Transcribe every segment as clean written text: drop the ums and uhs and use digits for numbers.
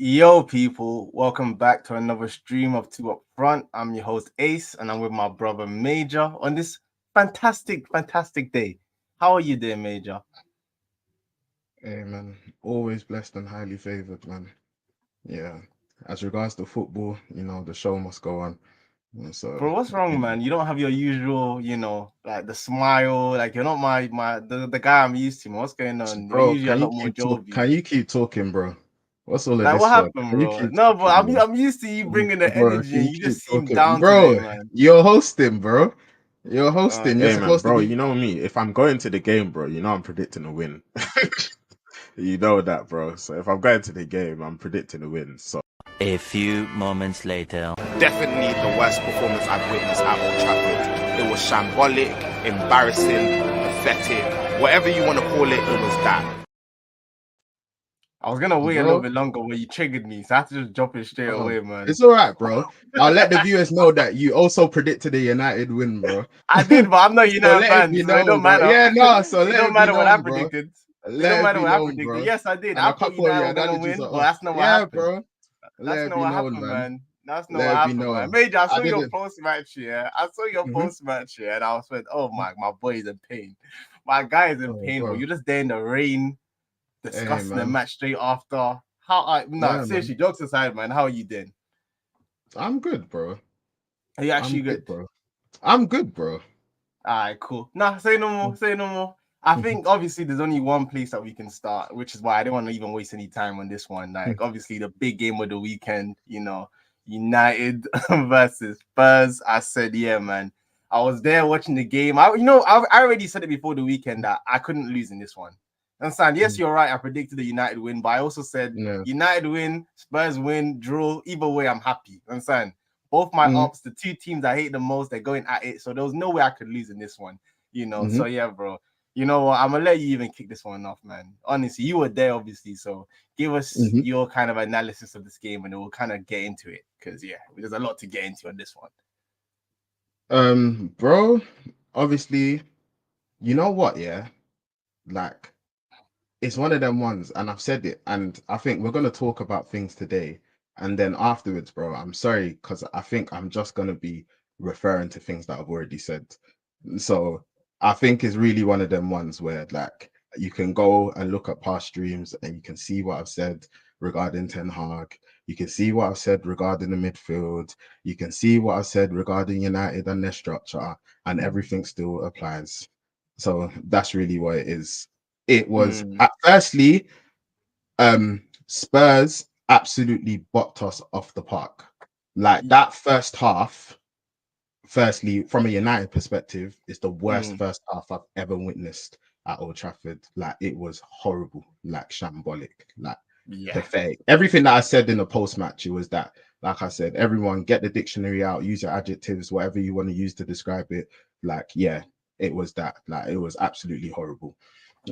Yo, people, welcome back to another stream of Two Up Front. I'm your host, Ace, and I'm with my brother, Major, on this fantastic day. How are you doing, Major? Hey man, always blessed and highly favored, man. Yeah. As regards to football, the show must go on. So, Bro, what's wrong, yeah. man? You don't have your usual, like the smile. Like, you're not the guy I'm used to, man. What's going on? You're Bro, usually a lot more jovial. can you keep talking, bro? What's all of Like, what this for? happened, Can you bro? keep No, but talking, I'm, bro? I'm used to you bringing the Bro, energy, can and you you keep just seem talking? down today, Bro, man. you're hosting, bro. You're hosting. You're Yeah, Hey man, supposed to bro, be. you know me. If I'm going to the game, bro, I'm predicting a win. You know that, bro. So if I'm going to the game, I'm predicting a win. So A few moments later. Definitely the worst performance I've witnessed at Old Trafford. It was shambolic, embarrassing, pathetic, whatever you want to call it, it was that. I was gonna wait a little Bro. bit longer, but you triggered me, so I have to just jump in straight Oh, away, man. it's all right, bro. I'll let the viewers know that you also predicted a United win, bro. I did, but I'm not So United let it fan, be so it known, don't bro. matter. Yeah, no, so It let don't it be matter what I known, bro. predicted. It Let don't it matter be what I known, predicted. bro. Yes, I did. And I a thought couple of United your were gonna analogies win, are but off. that's not what Yeah, happened. bro. That's Let it not be what known, happened, man. man. That's not what Let it be happened, man. known. Major, I I saw your didn't. post match here. I saw your Mhm. post match here, and I was like, oh my boy is in pain. My guy is in Oh, pain, but bro. you're just there in the rain, Hey, discussing the man. match straight after. No, Yeah, man. seriously, jokes aside, man. How are you doing? I'm good, bro. Are you I'm actually good, good? bro. I'm good, bro. All right, cool. Nah, say no more. Say no more. I think obviously there's only one place that we can start, which is why I don't want to even waste any time on this one. Like, obviously, the big game of the weekend, United versus Spurs. I said, yeah, man. I was there watching the game. I already said it before the weekend that I couldn't lose in this one. Understand? Yes, you're right. I predicted the United win, but I also said Yeah. United win, Spurs win, draw. Either way, I'm happy. Understand? Both my Mm-hmm. ops, the two teams I hate the most, they're going at it. So there was no way I could lose in this one. Mm-hmm. So yeah, bro. You know what? I'm gonna let you even kick this one off, man. Honestly, you were there, obviously. So give us Mm-hmm. your kind of analysis of this game, and then we'll kind of get into it. Because yeah, there's a lot to get into on this one. Bro, obviously, you know what, yeah? Like, it's one of them ones, and I've said it, and I think we're gonna talk about things today, and then afterwards, bro, I'm sorry, because I think I'm just gonna be referring to things that I've already said. So I think it's really one of them ones where like you can go and look at past streams and you can see what I've said regarding Ten Hag. You can see what I've said regarding the midfield. You can see what I've said regarding United and their structure, and everything still applies. So that's really what it is. It was Mm, at firstly, Spurs absolutely bopped us off the park. Like that first half, firstly, from a United perspective, is the worst mm, first half I've ever witnessed at Old Trafford. Like it was horrible, like shambolic, like yeah. pathetic. Everything that I said in the post match, it was that, like I said, everyone get the dictionary out, use your adjectives, whatever you want to use to describe it. Like, yeah, it was that. Like, it was absolutely horrible.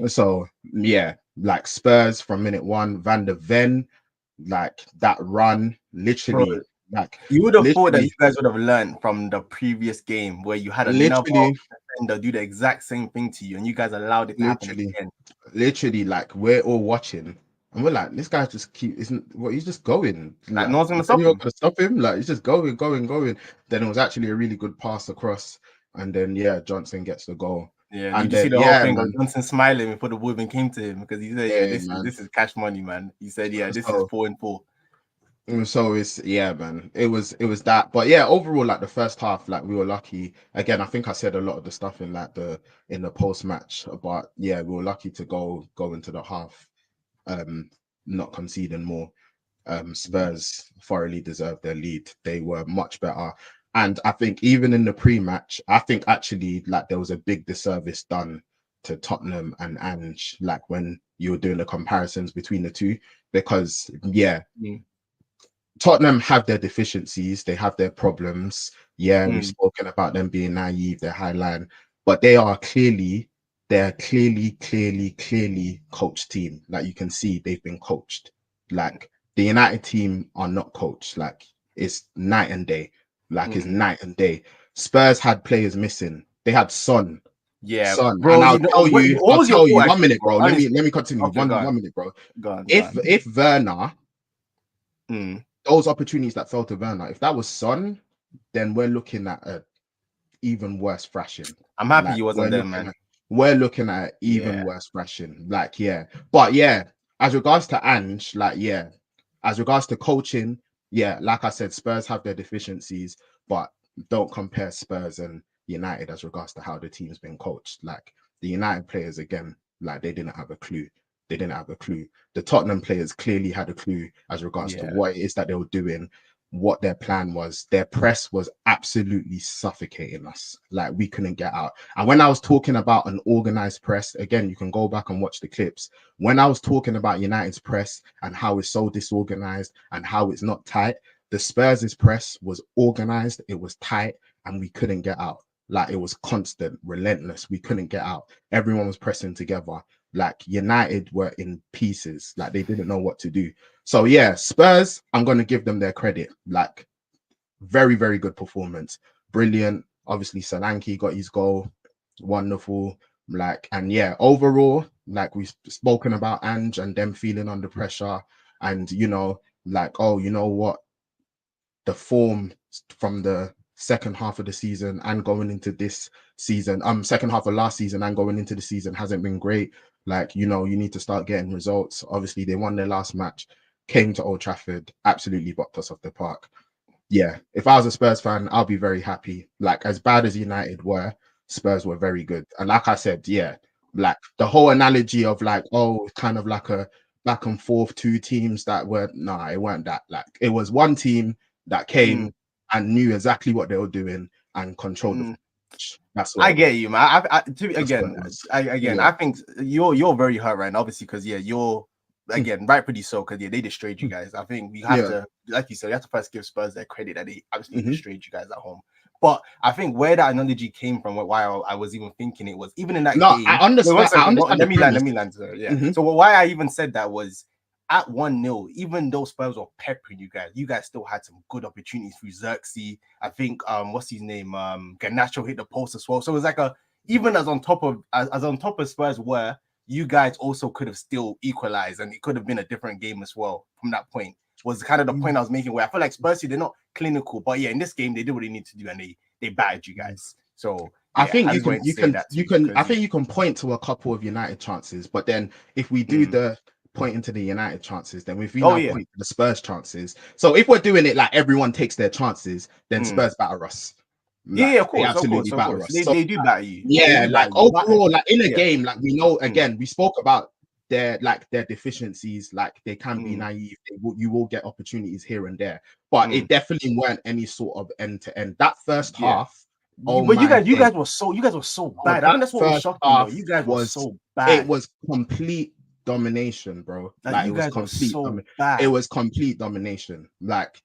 So, yeah, like Spurs from minute one, Van der Ven, like that run, Bro, like, you would have thought that you literally, guys would have learned from the previous game where you had another literally, defender do the exact same thing to you, and you guys allowed it to happen literally, again. literally, like we're all watching and we're like, this guy just keep isn't what he's just going. Like Like, no one's gonna is stop anyone him. gonna stop him? Like he's just going. Then it was actually a really good pass across, and then yeah, Johnson gets the goal. Yeah, did And you see then the whole yeah, thing of man. Johnson smiling before the woman came to him because he said, "Yeah, Yeah, this is man. this is cash money, man." He said, "Yeah, this is So 4-4." so it's yeah, man. It was that. But yeah, overall, like the first half, like we were lucky. Again, I think I said a lot of the stuff in like the in the post match, but yeah, we were lucky to go into the half, um, not conceding more. Spurs thoroughly deserved their lead. They were much better. And I think even in the pre-match, I think actually like there was a big disservice done to Tottenham and Ange, like when you were doing the comparisons between the two, because yeah, Mm, Tottenham have their deficiencies, they have their problems. Yeah, we've mm, spoken about them being naive, they're high line, but they're clearly coached team. Like you can see, they've been coached. Like the United team are not coached. Like it's night and day. Like it's mm. night and day. Spurs had players missing. They had Yeah, And bro. What I'll was your tell you. thought 1 actually, minute, bro? bro. Let me Honestly, continue. okay, go One on, minute, bro. go on, go If on. if Werner Those opportunities that fell to Werner, if that was Son, then we're looking at a even worse thrashing. I'm happy Like, he wasn't there, man. We're looking at even worse thrashing. Like, but as regards to Ange, like, as regards to coaching, like I said, Spurs have their deficiencies, but don't compare Spurs and United as regards to how the team's been coached. Like, the United players, again, like, they didn't have a clue. They didn't have a clue. The Tottenham players clearly had a clue as regards to what it is that they were doing, what their plan was. Their press was absolutely suffocating us. Like, we couldn't get out. And when I was talking about an organized press, again, you can go back and watch the clips. When I was talking about United's press and how it's so disorganized and how it's not tight, the Spurs' press was organized, it was tight, and we couldn't get out. Like, it was constant, relentless. We couldn't get out. Everyone was pressing together. Like, United were in pieces. Like, they didn't know what to do. So Spurs, I'm going to give them their credit. Like, very, very good performance. Brilliant. Obviously, Solanke got his goal. Wonderful. Like, and overall, like, we've spoken about Ange and them feeling under pressure. And, like, oh, you know what? The form from the second half of the season and going into this season, second half of last season and going into the season hasn't been great. Like, you need to start getting results. Obviously, they won their last match, came to Old Trafford, absolutely bopped us off the park. If I was a Spurs fan, I'll be very happy. Like, as bad as United were, Spurs were very good. And like I said, like, the whole analogy of, like, oh, kind of like a back and forth, two teams that were, it weren't that. Like, it was one team that came and knew exactly what they were doing and controlled the match. That's what I get you, man. I think you're very hurt right now, obviously, because you're rightfully so, because they destroyed you guys. I think we have to, like you said, you have to first give Spurs their credit that they absolutely destroyed you guys at home. But I think where that analogy came from, why I was even thinking it was even in that game. I understand. Let me land. So why I even said that was at 1-0, even though Spurs were peppering you guys still had some good opportunities through Xerxes. I think what's his name? Garnacho hit the post as well. So it was like even as on top of Spurs were, you guys also could have still equalized, and it could have been a different game as well from that point. Was kind of the point I was making, where I feel like Spurs, they're not clinical, but in this game they did what they need to do, and they battered you guys. So I think you can point to a couple of United chances, but then if we do the pointing to the United chances, then if we point to the Spurs chances. So if we're doing it like everyone takes their chances, then Spurs batter us. Like, of course, batter us. They do batter you. Overall, like in a game, like we know, again, we spoke about their deficiencies. Like, they can be naive. You will get opportunities here and there, but it definitely weren't any sort of end to end. That first half. But you guys were so bad. I think that's what was shocking. You guys were so bad. It was complete domination, bro. Like, it was complete. It was complete domination. Like,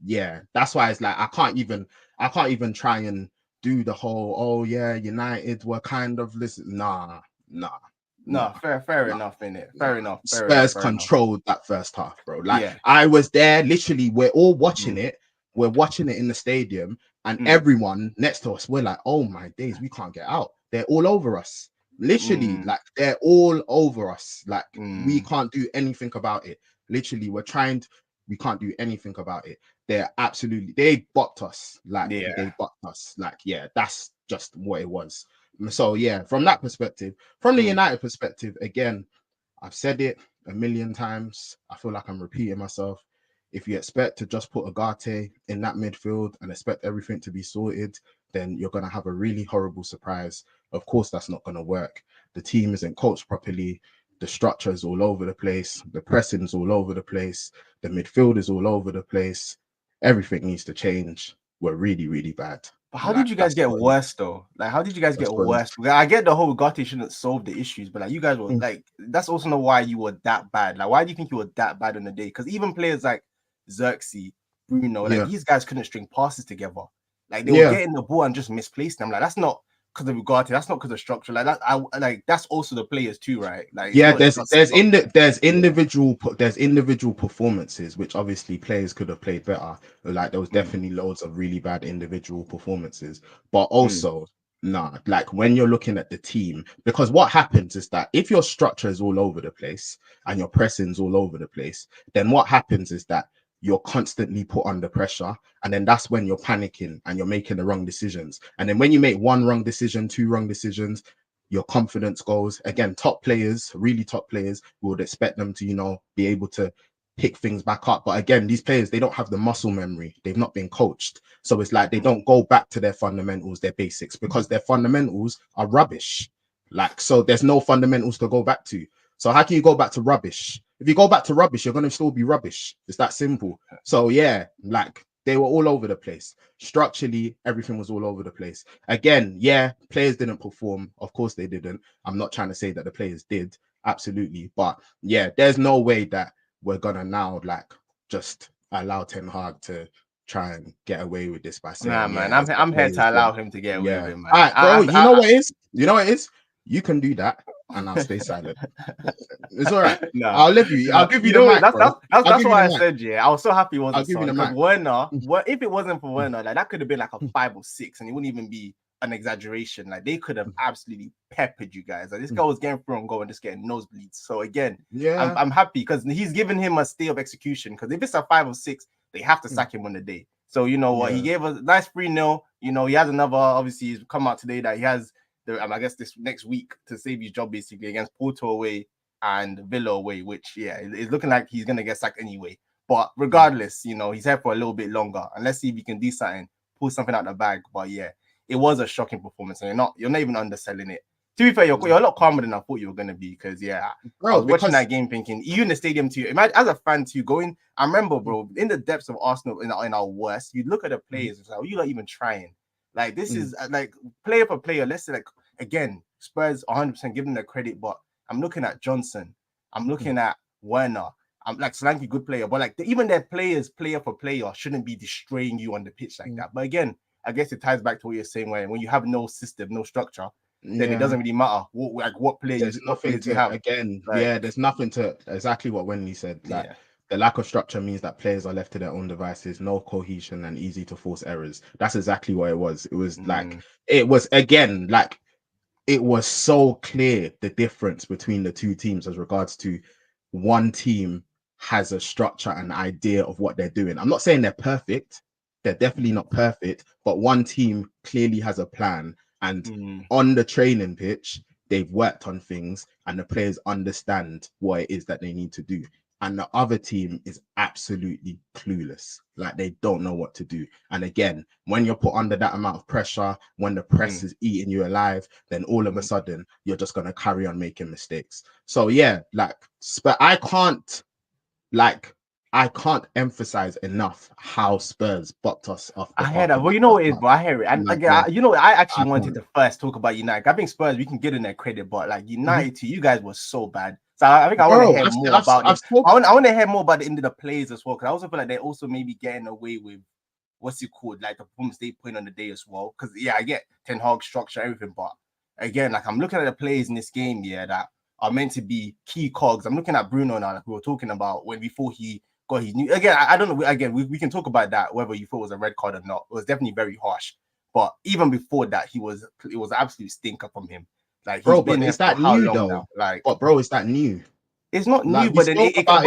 that's why it's like I can't even try and do the whole United were kind of listen. Nah. Fair enough, innit? Fair enough. Spurs controlled that first half, bro. Like, I was there, literally, we're all watching it. We're watching it in the stadium, and everyone next to us, we're like, oh my days, we can't get out. They're all over us. Literally, like, they're all over us. Like, we can't do anything about it. Literally, we can't do anything about it. They bopped us. Like, they bopped us. Like, that's just what it was. So, from that perspective, from the United perspective, again, I've said it a million times. I feel like I'm repeating myself. If you expect to just put Agate in that midfield and expect everything to be sorted, then you're going to have a really horrible surprise. Of course, that's not going to work. The team isn't coached properly. The structure is all over the place. The pressing is all over the place. The midfield is all over the place. Everything needs to change. We're really, really bad. But how did you guys get worse, though? Like, how did you guys get worse? I get the whole Ugarte shouldn't solve the issues, but like, you guys were like, that's also not why you were that bad. Like, why do you think you were that bad on the day? Because even players like Xerxes, Bruno, like, these guys couldn't string passes together. Like, they were getting the ball and just misplacing them. Like, that's not because of Ugarte. That's not because of structure. Like, that's also the players too, right? Like, there's individual performances which obviously players could have played better. Like, there was definitely loads of really bad individual performances, but also like, when you're looking at the team, because what happens is that if your structure is all over the place and your pressing's all over the place, then what happens is that you're constantly put under pressure, and then that's when you're panicking and you're making the wrong decisions. And then when you make one wrong decision, two wrong decisions, your confidence goes. Again, top players, really top players, we would expect them to, you know, be able to pick things back up. But again, these players, they don't have the muscle memory. They've not been coached. So it's like they don't go back to their fundamentals, their basics, because their fundamentals are rubbish. Like, so there's no fundamentals to go back to. So how can you go back to rubbish? If you go back to rubbish, you're going to still be rubbish. It's that simple. So yeah, like they were all over the place. Structurally, everything was all over the place. Again, yeah, players didn't perform. Of course they didn't. I'm not trying to say that the players did. Absolutely. But yeah, there's no way that we're gonna now like just allow Ten Hag to try and get away with this by saying, nah, man, I'm here to allow him to get away with it, man. All right, bro. You know what it is? You know what it is? You can do that, and I'll stay silent. It's all right. No, I'll leave you. I'll give you know the mic, that's bro. that's why I mic. said, yeah, I was so happy it wasn't I'll give you the because mic. Werner, if it wasn't for Werner, like that could have been like a 5 or 6, and it wouldn't even be an exaggeration. Like they could have absolutely peppered you guys. Like this guy was getting through and goal and just getting nosebleeds. So again, Yeah, I'm happy because he's given him a stay of execution. Because if it's a 5 or 6, they have to sack him on the day. So you know what, he gave us a nice 3-0. You know, he has another. Obviously, he's come out today that he has I guess this next week to save his job basically against Porto away and Villa away, which it's looking like he's gonna get sacked anyway. But regardless, you know, he's here for a little bit longer, and let's see if he can do something, pull something out the bag. But yeah, it was a shocking performance, and you're not even underselling it. To be fair, you're a lot calmer than I thought you were gonna be, because bro, I was watching that game thinking, you in the stadium too. Imagine as a fan too going. I remember, bro, in the depths of Arsenal in our worst, you look at the players, it's like, you're not even trying. Like this is like player for player. Let's say like again, Spurs 100% giving them the credit, but I'm looking at Johnson, I'm looking at Werner, I'm like Solanke, good player, but like even their players, player for player, shouldn't be destroying you on the pitch like that. But again, I guess it ties back to what you're saying, where when you have no system, no structure, then it doesn't really matter what players you have. Again, there's nothing to exactly what Wendy said. Like the lack of structure means that players are left to their own devices, no cohesion, and easy to force errors. That's exactly what it was. It was like it was again like it was so clear the difference between the two teams as regards to one team has a structure and idea of what they're doing. I'm not saying they're perfect. They're definitely not perfect, but one team clearly has a plan, and on the training pitch, they've worked on things and the players understand what it is that they need to do. And the other team is absolutely clueless. Like they don't know what to do. And again, when you're put under that amount of pressure, when the press is eating you alive, then all of a sudden you're just going to carry on making mistakes. So yeah, like, but I can't emphasize enough how Spurs bopped us off. I hear that. Well, you know what it is, bro. I hear it. And again, you know, I actually wanted to first talk about United. I think Spurs, we can get in their credit, but like United, too, you guys were so bad. So I think I want to hear more about it. I want to hear more about the end of the plays as well, because I also feel like they're also maybe getting away with what's it called, like the performance they put in on the day as well. Because I get Ten Hag structure, everything, but again, like I'm looking at the plays in this game, that are meant to be key cogs. I'm looking at Bruno now, like we were talking about before he got his new. Again, I don't know. Again, we can talk about that, whether you thought it was a red card or not. It was definitely very harsh. But even before that, it was an absolute stinker from him. Like, bro, but is that new though? Now? Like, but bro, is that new? It's not like, new, but then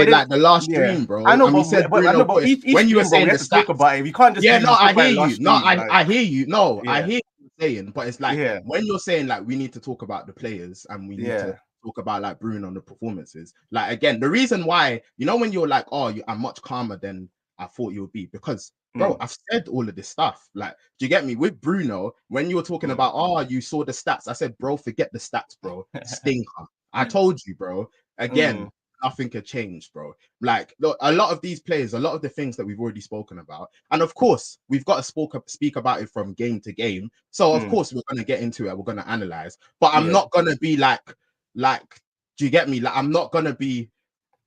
like the last stream, bro. I know, and we said Bruno, but each when you were saying the stats, talk about it. We can't just I hear you. I hear you. No, yeah. I hear you saying, but it's like when you're saying like we need to talk about the players and we need to talk about like Bruno on the performances. Like again, the reason why, you know, when you're like, oh, I'm much calmer than I thought you would be, because bro, I've said all of this stuff. Like, do you get me? With Bruno, when you were talking about, oh, you saw the stats, I said, bro, forget the stats, bro. Stinker. I told you, bro. Again, nothing could change, bro. Like, look, a lot of these players, a lot of the things that we've already spoken about, and of course, we've got to speak about it from game to game. So, of course, we're going to get into it. We're going to analyze. But I'm not going to be like, do you get me? Like, I'm not going to be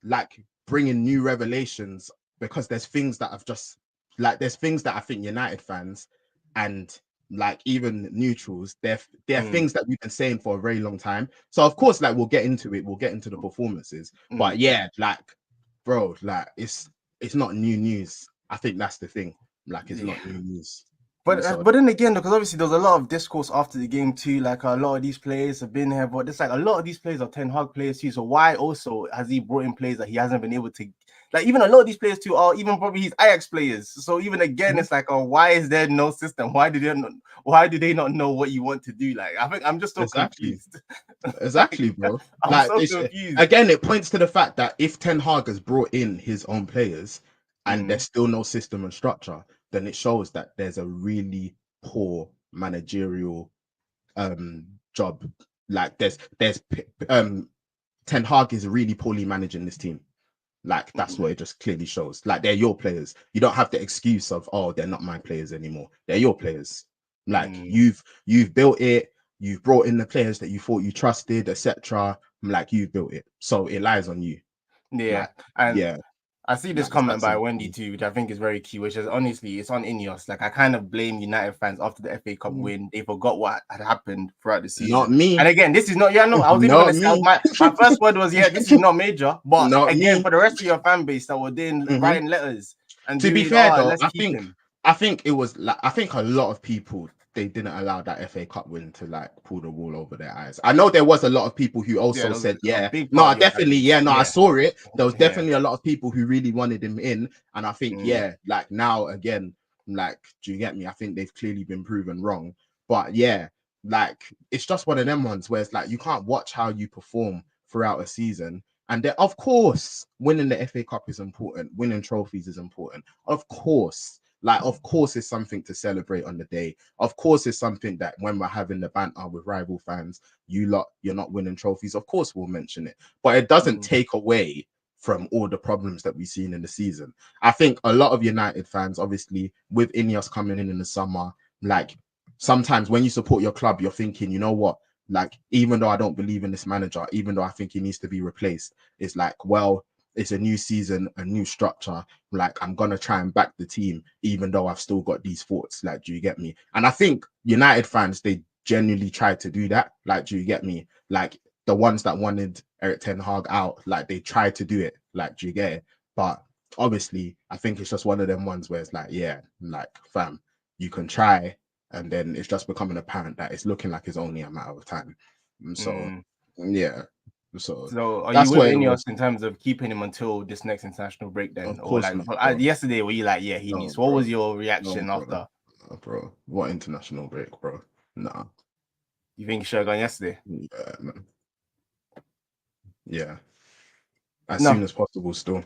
like bringing new revelations, because there's things that I've just, like, there's things that I think United fans and like even neutrals, they're things that we've been saying for a very long time. So of course, like, we'll get into it, we'll get into the performances. But yeah, like, bro, like it's not new news. I think that's the thing. Like, it's not new news. But then again, because obviously there's a lot of discourse after the game too. Like, a lot of these players have been here, but it's like a lot of these players are Ten Hag players too. So why also has he brought in players that he hasn't been able to like even a lot of these players too are even probably his Ajax players. So even again, it's like, oh, why is there no system? Why do they not know what you want to do? Like, I think I'm just so Exactly. confused. Exactly, bro. I'm Like, so confused. again, it points to the fact that if Ten Hag has brought in his own players and there's still no system and structure, then it shows that there's a really poor managerial job. Like, there's Ten Hag is really poorly managing this team. Like, that's what it just clearly shows. Like, they're your players. You don't have the excuse of, oh, they're not my players anymore. They're your players. Like, you've built it. You've brought in the players that you thought you trusted, etc. Like, you've built it, so it lies on you. Yeah, like, and yeah, I see this like, comment by simple. Wendy too, which I think is very key, which is honestly, it's on Ineos. Like, I kind of blame United fans after the FA Cup win. They forgot what had happened throughout the season. Not me. And again, this is not, no, I was even Not going to say, me. my first word was, this is not major. But Not again, me. for the rest of your fan base that were then writing letters and To be doing, fair though, let's keep him. I think it was like, I think a lot of people, they didn't allow that FA Cup win to like pull the wool over their eyes. I know there was a lot of people who also said, I saw it. There was definitely a lot of people who really wanted him in. And I think, like now again, like, do you get me? I think they've clearly been proven wrong. But yeah, like, it's just one of them ones where it's like, you can't watch how you perform throughout a season. And then, of course, winning the FA Cup is important. Winning trophies is important. Of course. Like, of course, it's something to celebrate on the day. Of course, it's something that when we're having the banter with rival fans, you're not winning trophies. Of course, we'll mention it. But it doesn't take away from all the problems that we've seen in the season. I think a lot of United fans, obviously, with Ineos coming in the summer, like, sometimes when you support your club, you're thinking, you know what? Like, even though I don't believe in this manager, even though I think he needs to be replaced, it's like, well, it's a new season, a new structure. Like, I'm gonna try and back the team, even though I've still got these thoughts. Like, do you get me? And I think United fans, they genuinely tried to do that. Like, do you get me? Like, the ones that wanted Eric Ten Hag out, like, they tried to do it. Like, do you get it? But obviously, I think it's just one of them ones where it's like, yeah, like, fam, you can try, and then it's just becoming apparent that it's looking like it's only a matter of time. So yeah. So are that's you with what it Ineos was. in terms of keeping him until this next international break then? Of Or course like not, bro. yesterday were you like, yeah, he needs? What bro. was your reaction after? Bro, what international break, bro? Nah. You think he should have gone yesterday? Yeah, man. Yeah. As soon as possible still.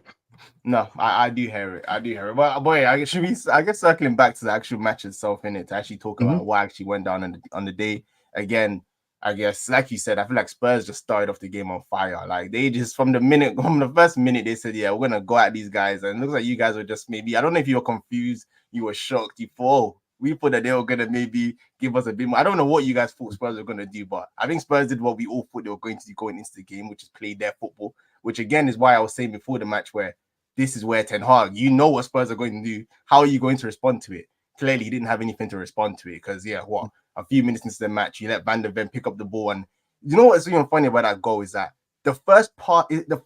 No, I do hear it. I do hear it. But boy, I guess circling back to the actual match itself, in it, to actually talk about what actually went down on the day. Again, I guess, like you said, I feel like Spurs just started off the game on fire. Like, they just from the first minute, they said, yeah, we're gonna go at these guys. And it looks like you guys were just maybe, I don't know if you were confused, you were shocked, you thought, we thought that they were gonna maybe give us a bit more. I don't know what you guys thought Spurs were gonna do, but I think Spurs did what we all thought they were going to do going into the game, which is play their football. Which again is why I was saying before the match, where this is where Ten Hag, you know what Spurs are going to do. How are you going to respond to it? Clearly, he didn't have anything to respond to it because, a few minutes into the match, you let Van der Ven pick up the ball. And you know what's even funny about that goal is that the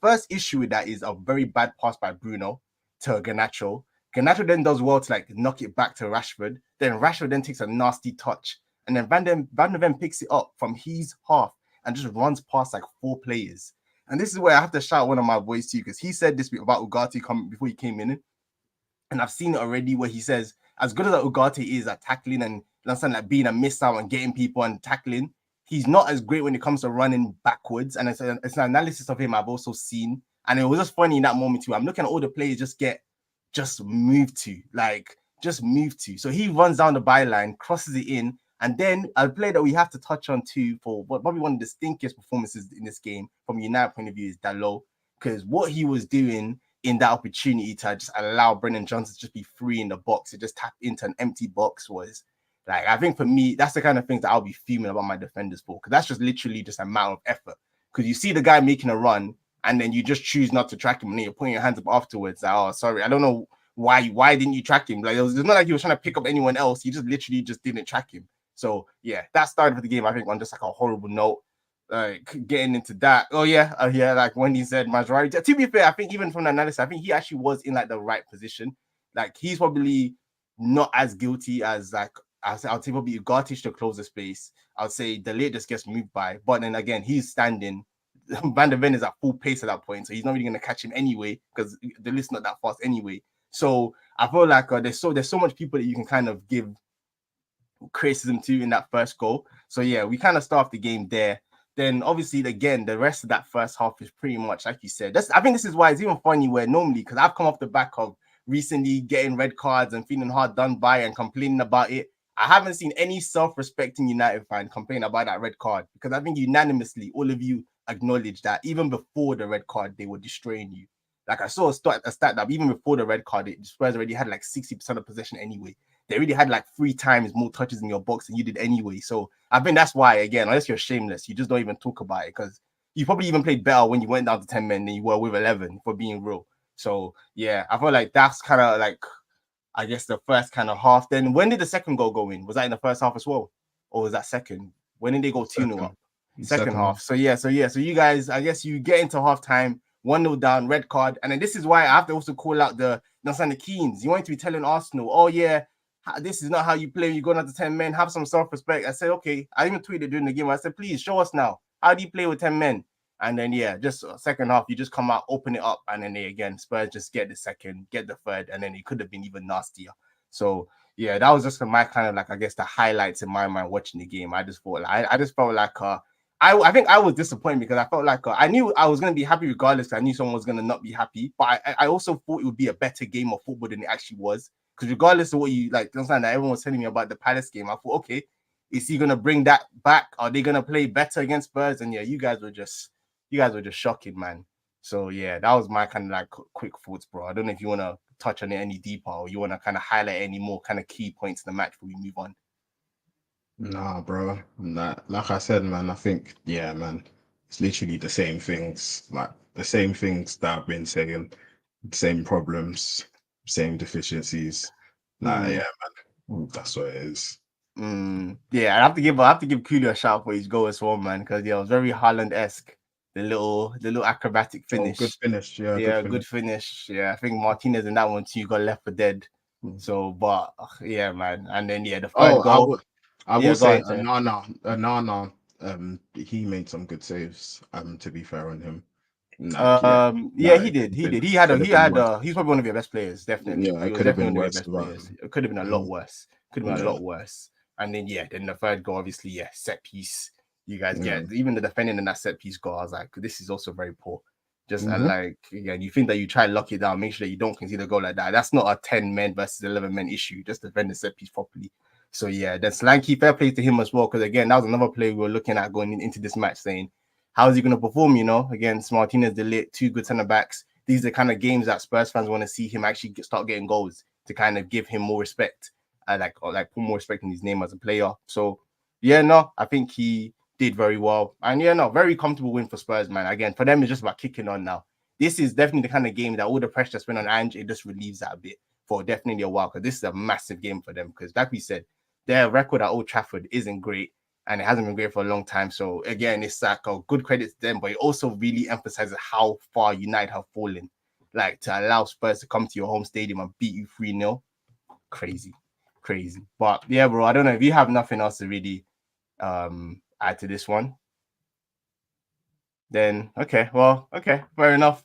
first issue with that is a very bad pass by Bruno to Garnacho. Garnacho then does well to like knock it back to Rashford. Then Rashford then takes a nasty touch. And then Van der Ven picks it up from his half and just runs past like 4 players. And this is where I have to shout one of my boys too, because he said this about Ugarte coming before he came in. And I've seen it already where he says, as good as Ugarte is at tackling and like being a miss out and getting people and tackling, he's not as great when it comes to running backwards. And it's an analysis of him I've also seen. And it was just funny in that moment too. I'm looking at all the players just move to. So he runs down the byline, crosses it in. And then a player that we have to touch on too for probably one of the stinkiest performances in this game from a United point of view is Dalot, because what he was doing in that opportunity to just allow Brennan Johnson to just be free in the box, to just tap into an empty box was like, I think for me, that's the kind of things that I'll be fuming about my defenders for, because that's just literally just a matter of effort. Because you see the guy making a run and then you just choose not to track him and then you're putting your hands up afterwards. Like, oh, sorry, I don't know why didn't you track him? Like, it's not like he was trying to pick up anyone else. He just literally just didn't track him. So yeah, that started with the game, I think, on just like a horrible note. Like getting into that. Oh yeah, like Wendy said, Mazraoui. To be fair, I think even from the analysis, I think he actually was in like the right position. Like, he's probably not as guilty as like I'll say probably Ugarte to close the space. I'll say Delay just gets moved by, but then again, he's standing. Van der Ven is at full pace at that point, so he's not really going to catch him anyway because the list's not that fast anyway. So I feel like there's so much people that you can kind of give criticism to in that first goal. So yeah, we kind of start off the game there. Then obviously again, the rest of that first half is pretty much like you said. I think this is why it's even funny where normally, because I've come off the back of recently getting red cards and feeling hard done by and complaining about it. I haven't seen any self-respecting United fan complain about that red card because I think unanimously all of you acknowledge that even before the red card, they were destroying you. Like I saw a stat that even before the red card, Spurs already had like 60% of possession anyway. They already had like 3 times more touches in your box than you did anyway. So I think that's why, again, unless you're shameless, you just don't even talk about it because you probably even played better when you went down to 10 men than you were with 11, for being real. So yeah, I feel like that's kind of like, I guess, the first kind of half. Then when did the second goal go in? Was that in the first half as well? Or was that second? When did they go 2-0 up? Second half. So you guys, I guess you get into halftime, 1-0 down, red card. And then this is why I have to also call out the Keens. You want to be telling Arsenal, oh yeah, this is not how you play. You go down to 10 men, have some self-respect. I said, okay. I even tweeted during the game. I said, please show us now. How do you play with 10 men? And then, yeah, just second half, you just come out, open it up. And then Spurs just get the second, get the third. And then it could have been even nastier. So, yeah, that was just my kind of like, I guess, the highlights in my mind watching the game. I just thought, I just felt like, I think I was disappointed because I felt like I knew I was going to be happy regardless. I knew someone was going to not be happy. But I also thought it would be a better game of football than it actually was. Because regardless of what you understand that everyone was telling me about the Palace game, I thought, okay, is he gonna bring that back? Are they gonna play better against Spurs? And yeah, you guys were just shocking, man. So yeah, that was my kind of like quick thoughts, bro. I don't know if you want to touch on it any deeper or you want to kind of highlight any more kind of key points in the match before we move on. Nah, bro. Nah, like I said, man, I think, yeah, man, it's literally the same things, like the same things that I've been saying, same problems, same deficiencies. Nah, yeah, man, that's what it is. Yeah, I have to give Coolio a shout for his goal as well, man, because yeah, it was very Haaland-esque. The little acrobatic finish. Good finish, yeah. Yeah, good finish. Yeah, I think Martinez in that one too got left for dead. So, but yeah, man, and then yeah, the third goal. I will say, Nana, he made some good saves. To be fair on him. He did. He's probably one of your best players, definitely. Yeah, it could have been worse. It could have been a lot worse. A lot worse. And then then the third goal, obviously, yeah, set piece. You guys get even the defending in that set piece goal. I was like, this is also very poor. Just like, yeah, you think that you try and lock it down, make sure that you don't concede a goal like that. That's not a 10 men versus 11 men issue. Just defend the set piece properly. So yeah, then Solanke, fair play to him as well, because again, that was another player we were looking at going into this match, saying, how is he going to perform? Against Martinez, De Ligt, 2 good centre backs. These are the kind of games that Spurs fans want to see him actually start getting goals to kind of give him more respect, like put more respect in his name as a player. So yeah, no, I think he did very well, and yeah, no, very comfortable win for Spurs, man. Again, for them, it's just about kicking on now. This is definitely the kind of game that all the pressure that's been on Ange, it just relieves that a bit for definitely a while, because this is a massive game for them. Because like we said, their record at Old Trafford isn't great. And it hasn't been great for a long time. So again, it's like a good credit to them, but it also really emphasizes how far United have fallen. Like to allow Spurs to come to your home stadium and beat you 3-0. Crazy. But yeah, bro, I don't know if you have nothing else to really add to this one. Then okay, fair enough.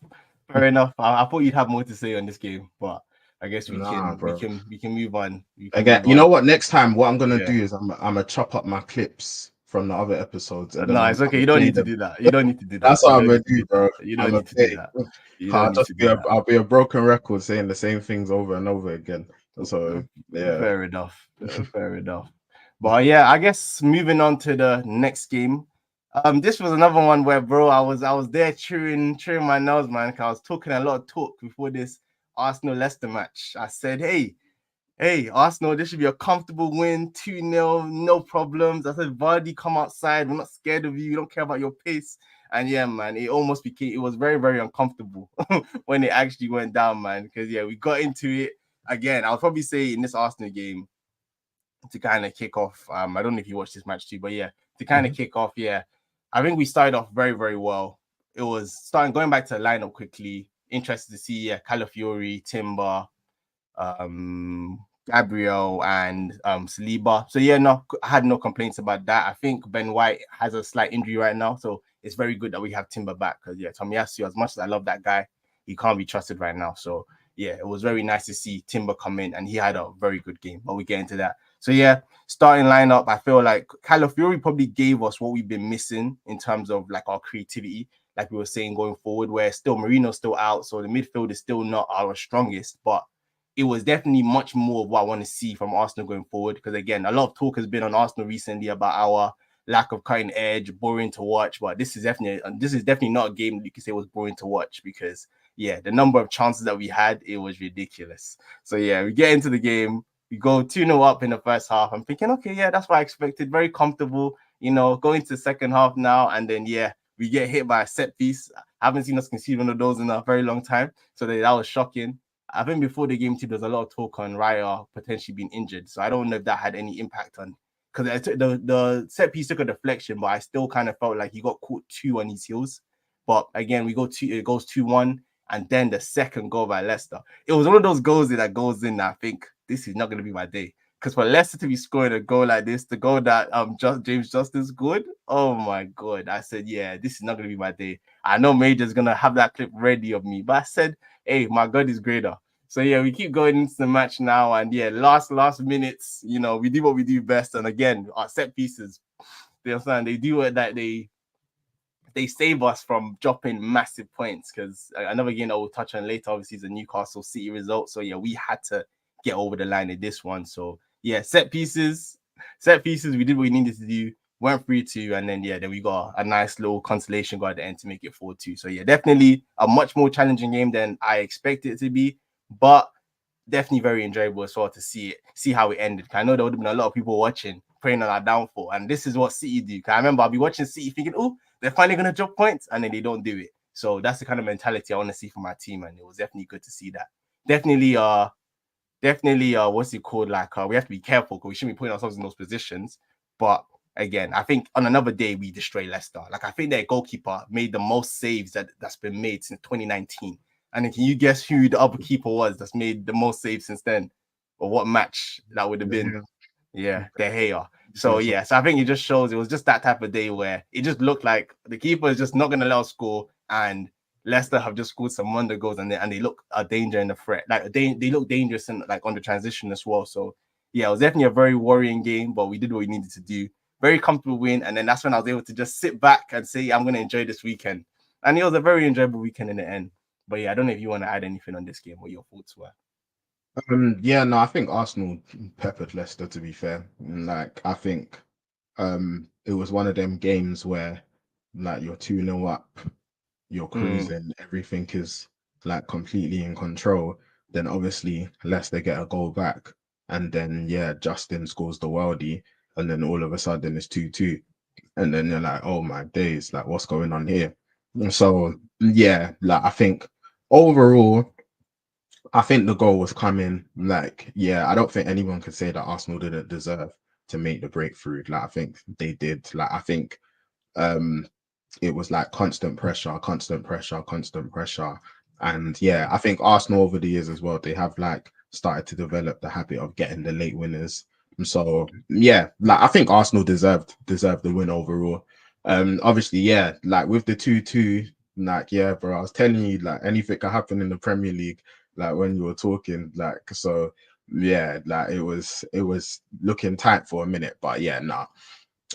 I thought you'd have more to say on this game, but I guess we can move on. Again, you know what? Next time, what I'm gonna do is I'm gonna chop up my clips from the other episodes. No, it's okay. You don't need to do that. That's what I'm gonna do, bro. You don't need to do that. I'll be a broken record saying the same things over and over again. So yeah, fair enough. But yeah, I guess moving on to the next game. This was another one where, bro, I was there cheering my nose, man. Cause I was talking a lot of talk before this Arsenal-Leicester match. I said, hey, Arsenal, this should be a comfortable win, 2-0, no problems. I said, Vardy, come outside. We're not scared of you. We don't care about your pace. And yeah, man, it was very, very uncomfortable when it actually went down, man. Because yeah, we got into it again. I'll probably say in this Arsenal game to kind of kick off. I don't know if you watched this match too, but yeah, to kind of kick off, yeah, I think we started off very, very well. It was going back to the lineup quickly. Interested to see Calafiori, Timber, Gabriel, and Saliba. So yeah, no, I had no complaints about that. I think Ben White has a slight injury right now, so it's very good that we have Timber back because Tomiyasu, as much as I love that guy, he can't be trusted right now. So yeah, it was very nice to see Timber come in and he had a very good game. But we get into that. So yeah, starting lineup, I feel like Calafiori probably gave us what we've been missing in terms of like our creativity, like we were saying going forward, where still Marino's still out, so the midfield is still not our strongest, but it was definitely much more of what I want to see from Arsenal going forward. Because again, a lot of talk has been on Arsenal recently about our lack of cutting edge, boring to watch. But this is definitely not a game that you can say was boring to watch because yeah, the number of chances that we had, it was ridiculous. So yeah, we get into the game, we go 2-0 up in the first half. I'm thinking, okay, yeah, that's what I expected. Very comfortable, going to the second half now, and then yeah, we get hit by a set piece. I haven't seen us concede one of those in a very long time, so that was shocking. I think before the game too, there's a lot of talk on Raya potentially being injured. So I don't know if that had any impact on, because the set piece took a deflection, but I still kind of felt like he got caught 2 on his heels. But again, it goes 2-1, and then the second goal by Leicester. It was one of those goals that goes in. I think this is not going to be my day. Because for Leicester to be scoring a goal like this, the goal that James Justin scored, oh my God. I said, yeah, this is not going to be my day. I know Major's going to have that clip ready of me. But I said, hey, my God is greater. So, yeah, we keep going into the match now. And, yeah, last minutes, we do what we do best. And, again, our set pieces, they understand, they do it that they save us from dropping massive points. Because another game that we'll touch on later, obviously, is the Newcastle City result. So, yeah, we had to get over the line in this one. So, yeah, set pieces, we did what we needed to do, went 3-2, and then we got a nice little consolation goal at the end to make it 4-2. So yeah, definitely a much more challenging game than I expected it to be, but definitely very enjoyable as well to see how it ended. I know there would have been a lot of people watching, praying on our downfall, and this is what City do. I remember I'll be watching City thinking, oh, they're finally going to drop points, and then they don't do it. So that's the kind of mentality I want to see from my team, and it was definitely good to see that. Definitely, what's it called? Like, we have to be careful because we shouldn't be putting ourselves in those positions. But again, I think on another day we destroy Leicester. Like, I think their goalkeeper made the most saves that's been made since 2019. And then can you guess who the other keeper was that's made the most saves since then, or what match that would have been? Yeah, De Gea. So yeah, so I think it just shows it was just that type of day where it just looked like the keeper is just not going to let us score, and Leicester have just scored some wonder goals, and they look a danger in the threat. Like they look dangerous and like on the transition as well. So yeah, it was definitely a very worrying game, but we did what we needed to do. Very comfortable win, and then that's when I was able to just sit back and say I'm going to enjoy this weekend. And it was a very enjoyable weekend in the end. But yeah, I don't know if you want to add anything on this game, what your thoughts were. Yeah, no, I think Arsenal peppered Leicester, to be fair. Like, I think it was one of them games where like you're 2-0 up, you're cruising, everything is like completely in control. Then obviously Leicester get a goal back, and then yeah, Justin scores the worldie, and then all of a sudden it's 2-2. And then you're like, oh my days, like what's going on here? And so yeah, like I think overall, I think the goal was coming. Like, yeah, I don't think anyone could say that Arsenal didn't deserve to make the breakthrough. Like, I think they did. Like, I think it was like constant pressure. And yeah, I think Arsenal over the years as well, they have like started to develop the habit of getting the late winners. And so yeah, like I think Arsenal deserved the win overall. Obviously, yeah, like with the 2-2, like yeah, bro, I was telling you, like anything can happen in the Premier League. Like when you were talking, like so, yeah, like it was looking tight for a minute, but yeah, nah.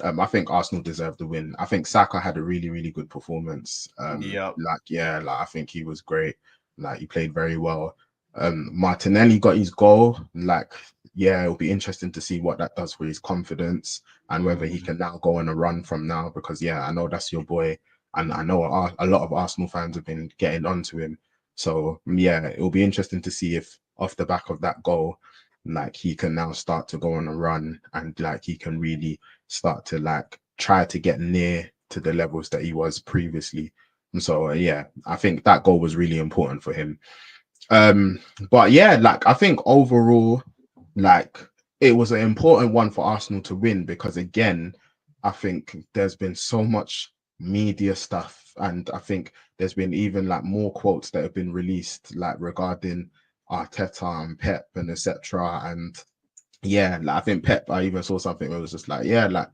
I think Arsenal deserved the win. I think Saka had a really, really good performance. Like I think he was great. Like he played very well. Martinelli got his goal. Like, yeah, it'll be interesting to see what that does for his confidence and whether he can now go on a run from now. Because yeah, I know that's your boy, and I know a lot of Arsenal fans have been getting onto him. So yeah, it'll be interesting to see if off the back of that goal, like he can now start to go on a run and like he can really start to like try to get near to the levels that he was previously. And so yeah, I think that goal was really important for him. But yeah, like I think overall, like it was an important one for Arsenal to win because again, I think there's been so much media stuff, and I think there's been even like more quotes that have been released like regarding Arteta and Pep and etc. And yeah, like I think Pep, I even saw something where it was just like, yeah, like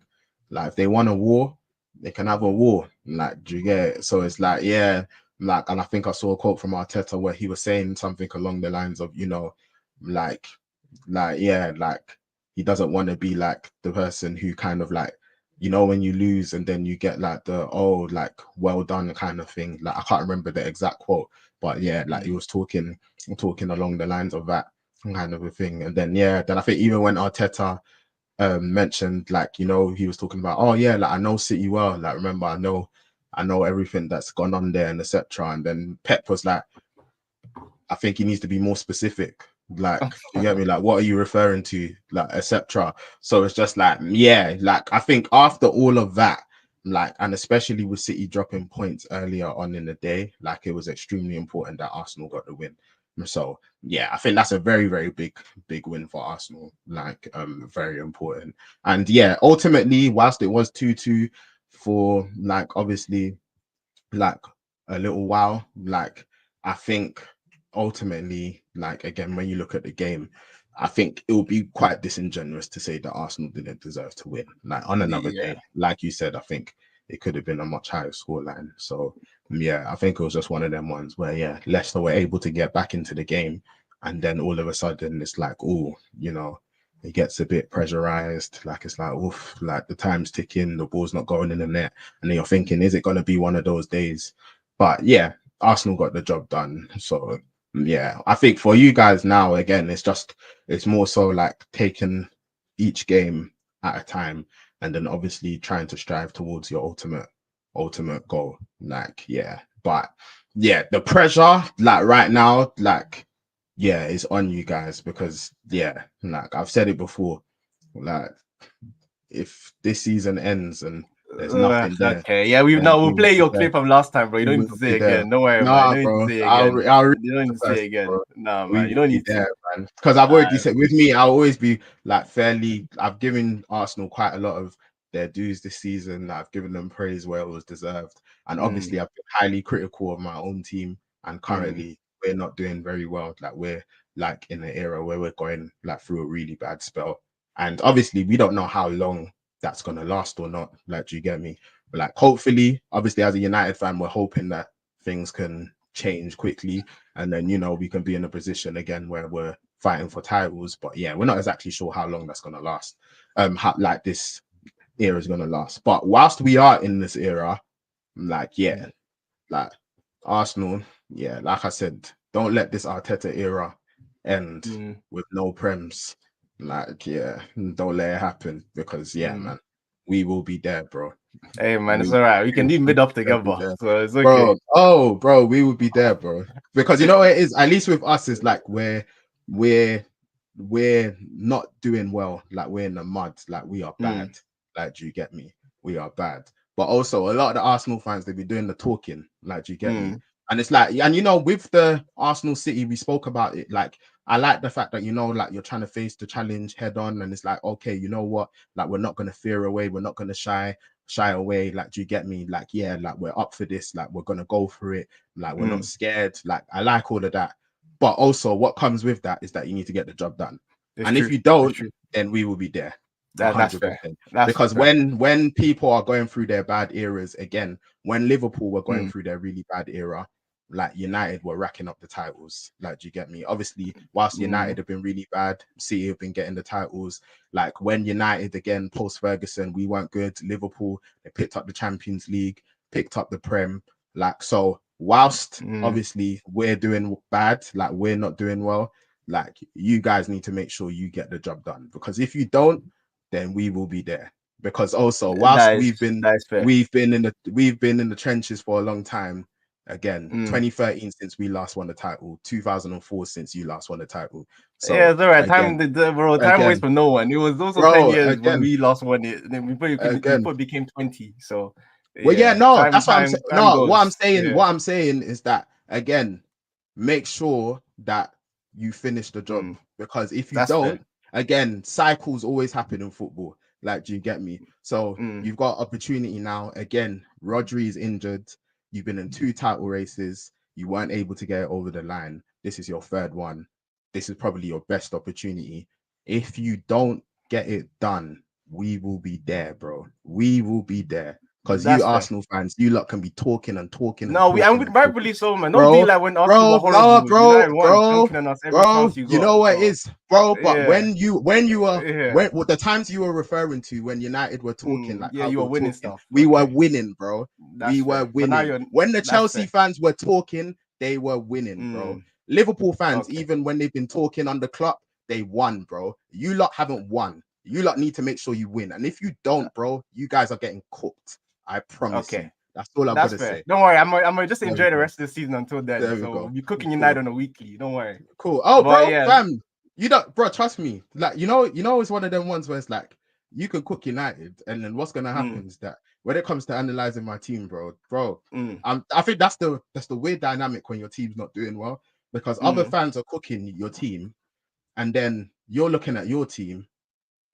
if they won a war, they can have a war. Like, do you get it? So it's like, yeah, like, and I think I saw a quote from Arteta where he was saying something along the lines of, you know, like yeah, like he doesn't want to be like the person who kind of like, you know, when you lose and then you get like the like well done kind of thing. Like I can't remember the exact quote, but yeah, like he was talking along the lines of that kind of a thing. And then yeah, then I think even when Arteta mentioned, like, you know, he was talking about, oh yeah, like I know City well, like remember I know everything that's gone on there and etc. And then Pep was like, I think he needs to be more specific. Like, you get me? Like, what are you referring to? Like, etc. So it's just like, yeah, like I think after all of that, like, and especially with City dropping points earlier on in the day, like it was extremely important that Arsenal got the win. So yeah, I think that's a very, very big win for Arsenal. Like, very important. And yeah, ultimately, whilst it was 2-2 for like obviously like a little while, like I think ultimately, like again, when you look at the game, I think it would be quite disingenuous to say that Arsenal didn't deserve to win. Like on another day, like you said, I think it could have been a much higher scoreline. So yeah, I think it was just one of them ones where yeah, Leicester were able to get back into the game, and then all of a sudden it's like, oh, you know, it gets a bit pressurized. Like it's like, oof, like the time's ticking, the ball's not going in the net, and then you're thinking, is it going to be one of those days? But yeah, Arsenal got the job done. So yeah, I think for you guys now, again, it's more so like taking each game at a time, and then obviously trying to strive towards your ultimate goal. Like, yeah, but yeah, the pressure, like right now, like, yeah, is on you guys because yeah, like I've said it before, like if this season ends and there's nothing there. Okay, yeah, we'll play your clip from last time, bro. You don't need to say it again. Don't worry, man. You don't need to say it again. You don't need to say it again. Nah, man. You don't need to. Man. Because I've already said with me, I'll always be like fairly. I've given Arsenal quite a lot of their dues this season. I've given them praise where it was deserved, and obviously I've been highly critical of my own team. And currently, we're not doing very well. Like we're like in an era where we're going like through a really bad spell, and obviously we don't know how long that's gonna last or not. Like, do you get me? But like, hopefully, obviously, as a United fan, we're hoping that things can change quickly, and then you know we can be in a position again where we're fighting for titles. But yeah, we're not exactly sure how long that's gonna last. How like this era is gonna last. But whilst we are in this era, like yeah, like Arsenal, yeah, like I said, don't let this Arteta era end with no prems. Like, yeah, don't let it happen because yeah, man, we will be there, bro. Hey man, it's all right. We can do mid up together, so it's okay. Bro, we will be there, bro. Because you know what it is, at least with us, is like we're not doing well. Like we're in the mud. Like we are bad. Like, do you get me? We are bad. But also a lot of the Arsenal fans, they be doing the talking. Like, do you get me? And it's like, and you know, with the Arsenal City, we spoke about it. Like, I like the fact that, you know, like you're trying to face the challenge head on, and it's like, okay, you know what? Like, we're not gonna fear away, we're not gonna shy away. Like, do you get me? Like, yeah, like we're up for this, like we're gonna go for it, like we're not scared. Like, I like all of that. But also what comes with that is that you need to get the job done. And if you don't, then we will be there. That's fair. Because when people are going through their bad eras again, when Liverpool were going through their really bad era, like United were racking up the titles. Like, do you get me? Obviously, whilst United have been really bad, City have been getting the titles. Like when United again post Ferguson, we weren't good. Liverpool, they picked up the Champions League, picked up the Prem. Like, so whilst obviously we're doing bad, like we're not doing well, like you guys need to make sure you get the job done. Because if you don't, then we will be there. Because also whilst we've been in the trenches for a long time. Again, 2013 since we last won the title, 2004 since you last won the title. So yeah, it's all right. Time waits for no one. It was also 10 years when we last won it. And then before it became 20. So well, yeah, no, that's what I'm saying. No, what I'm saying is that again, make sure that you finish the job because if you don't, again, cycles always happen in football. Like, do you get me? So you've got opportunity now. Again, Rodri is injured. You've been in 2 title races. You weren't able to get it over the line. This is your 3rd one. This is probably your best opportunity. If you don't get it done, we will be there, bro. We will be there. Because That's you fair. Arsenal fans, you lot can be talking and talking and No, talking. and and rightfully talking. so, man. Don't be like when Arsenal were horrible. United won, dunking on us every chance you got. You know what it is, bro. But Yeah. when you were Yeah. when the times you were referring to when United were talking like yeah, how you we were winning talking, stuff. we were Okay. winning, bro. That's We fair. were But now winning. When the that's Chelsea fair. fans were talking, they were winning, bro. Mm, Liverpool fans, okay. even when they've been talking under Klopp, they won, bro. You lot haven't won. You lot need to make sure you win. And if you don't, bro, you guys are getting cooked. I promise Okay. you. That's all I've got That's to fair. say. Don't worry. I'm gonna just There enjoy we the go. rest of the season until then. There we So go. we'll be cooking Cool. United on a weekly. Don't worry. Cool. Oh, But bro, yeah. fam. You don't, bro, trust me. Like, you know, it's one of them ones where it's like you can cook United, and then what's gonna happen is that when it comes to analyzing my team, bro, I think that's the weird dynamic when your team's not doing well, because other fans are cooking your team, and then you're looking at your team,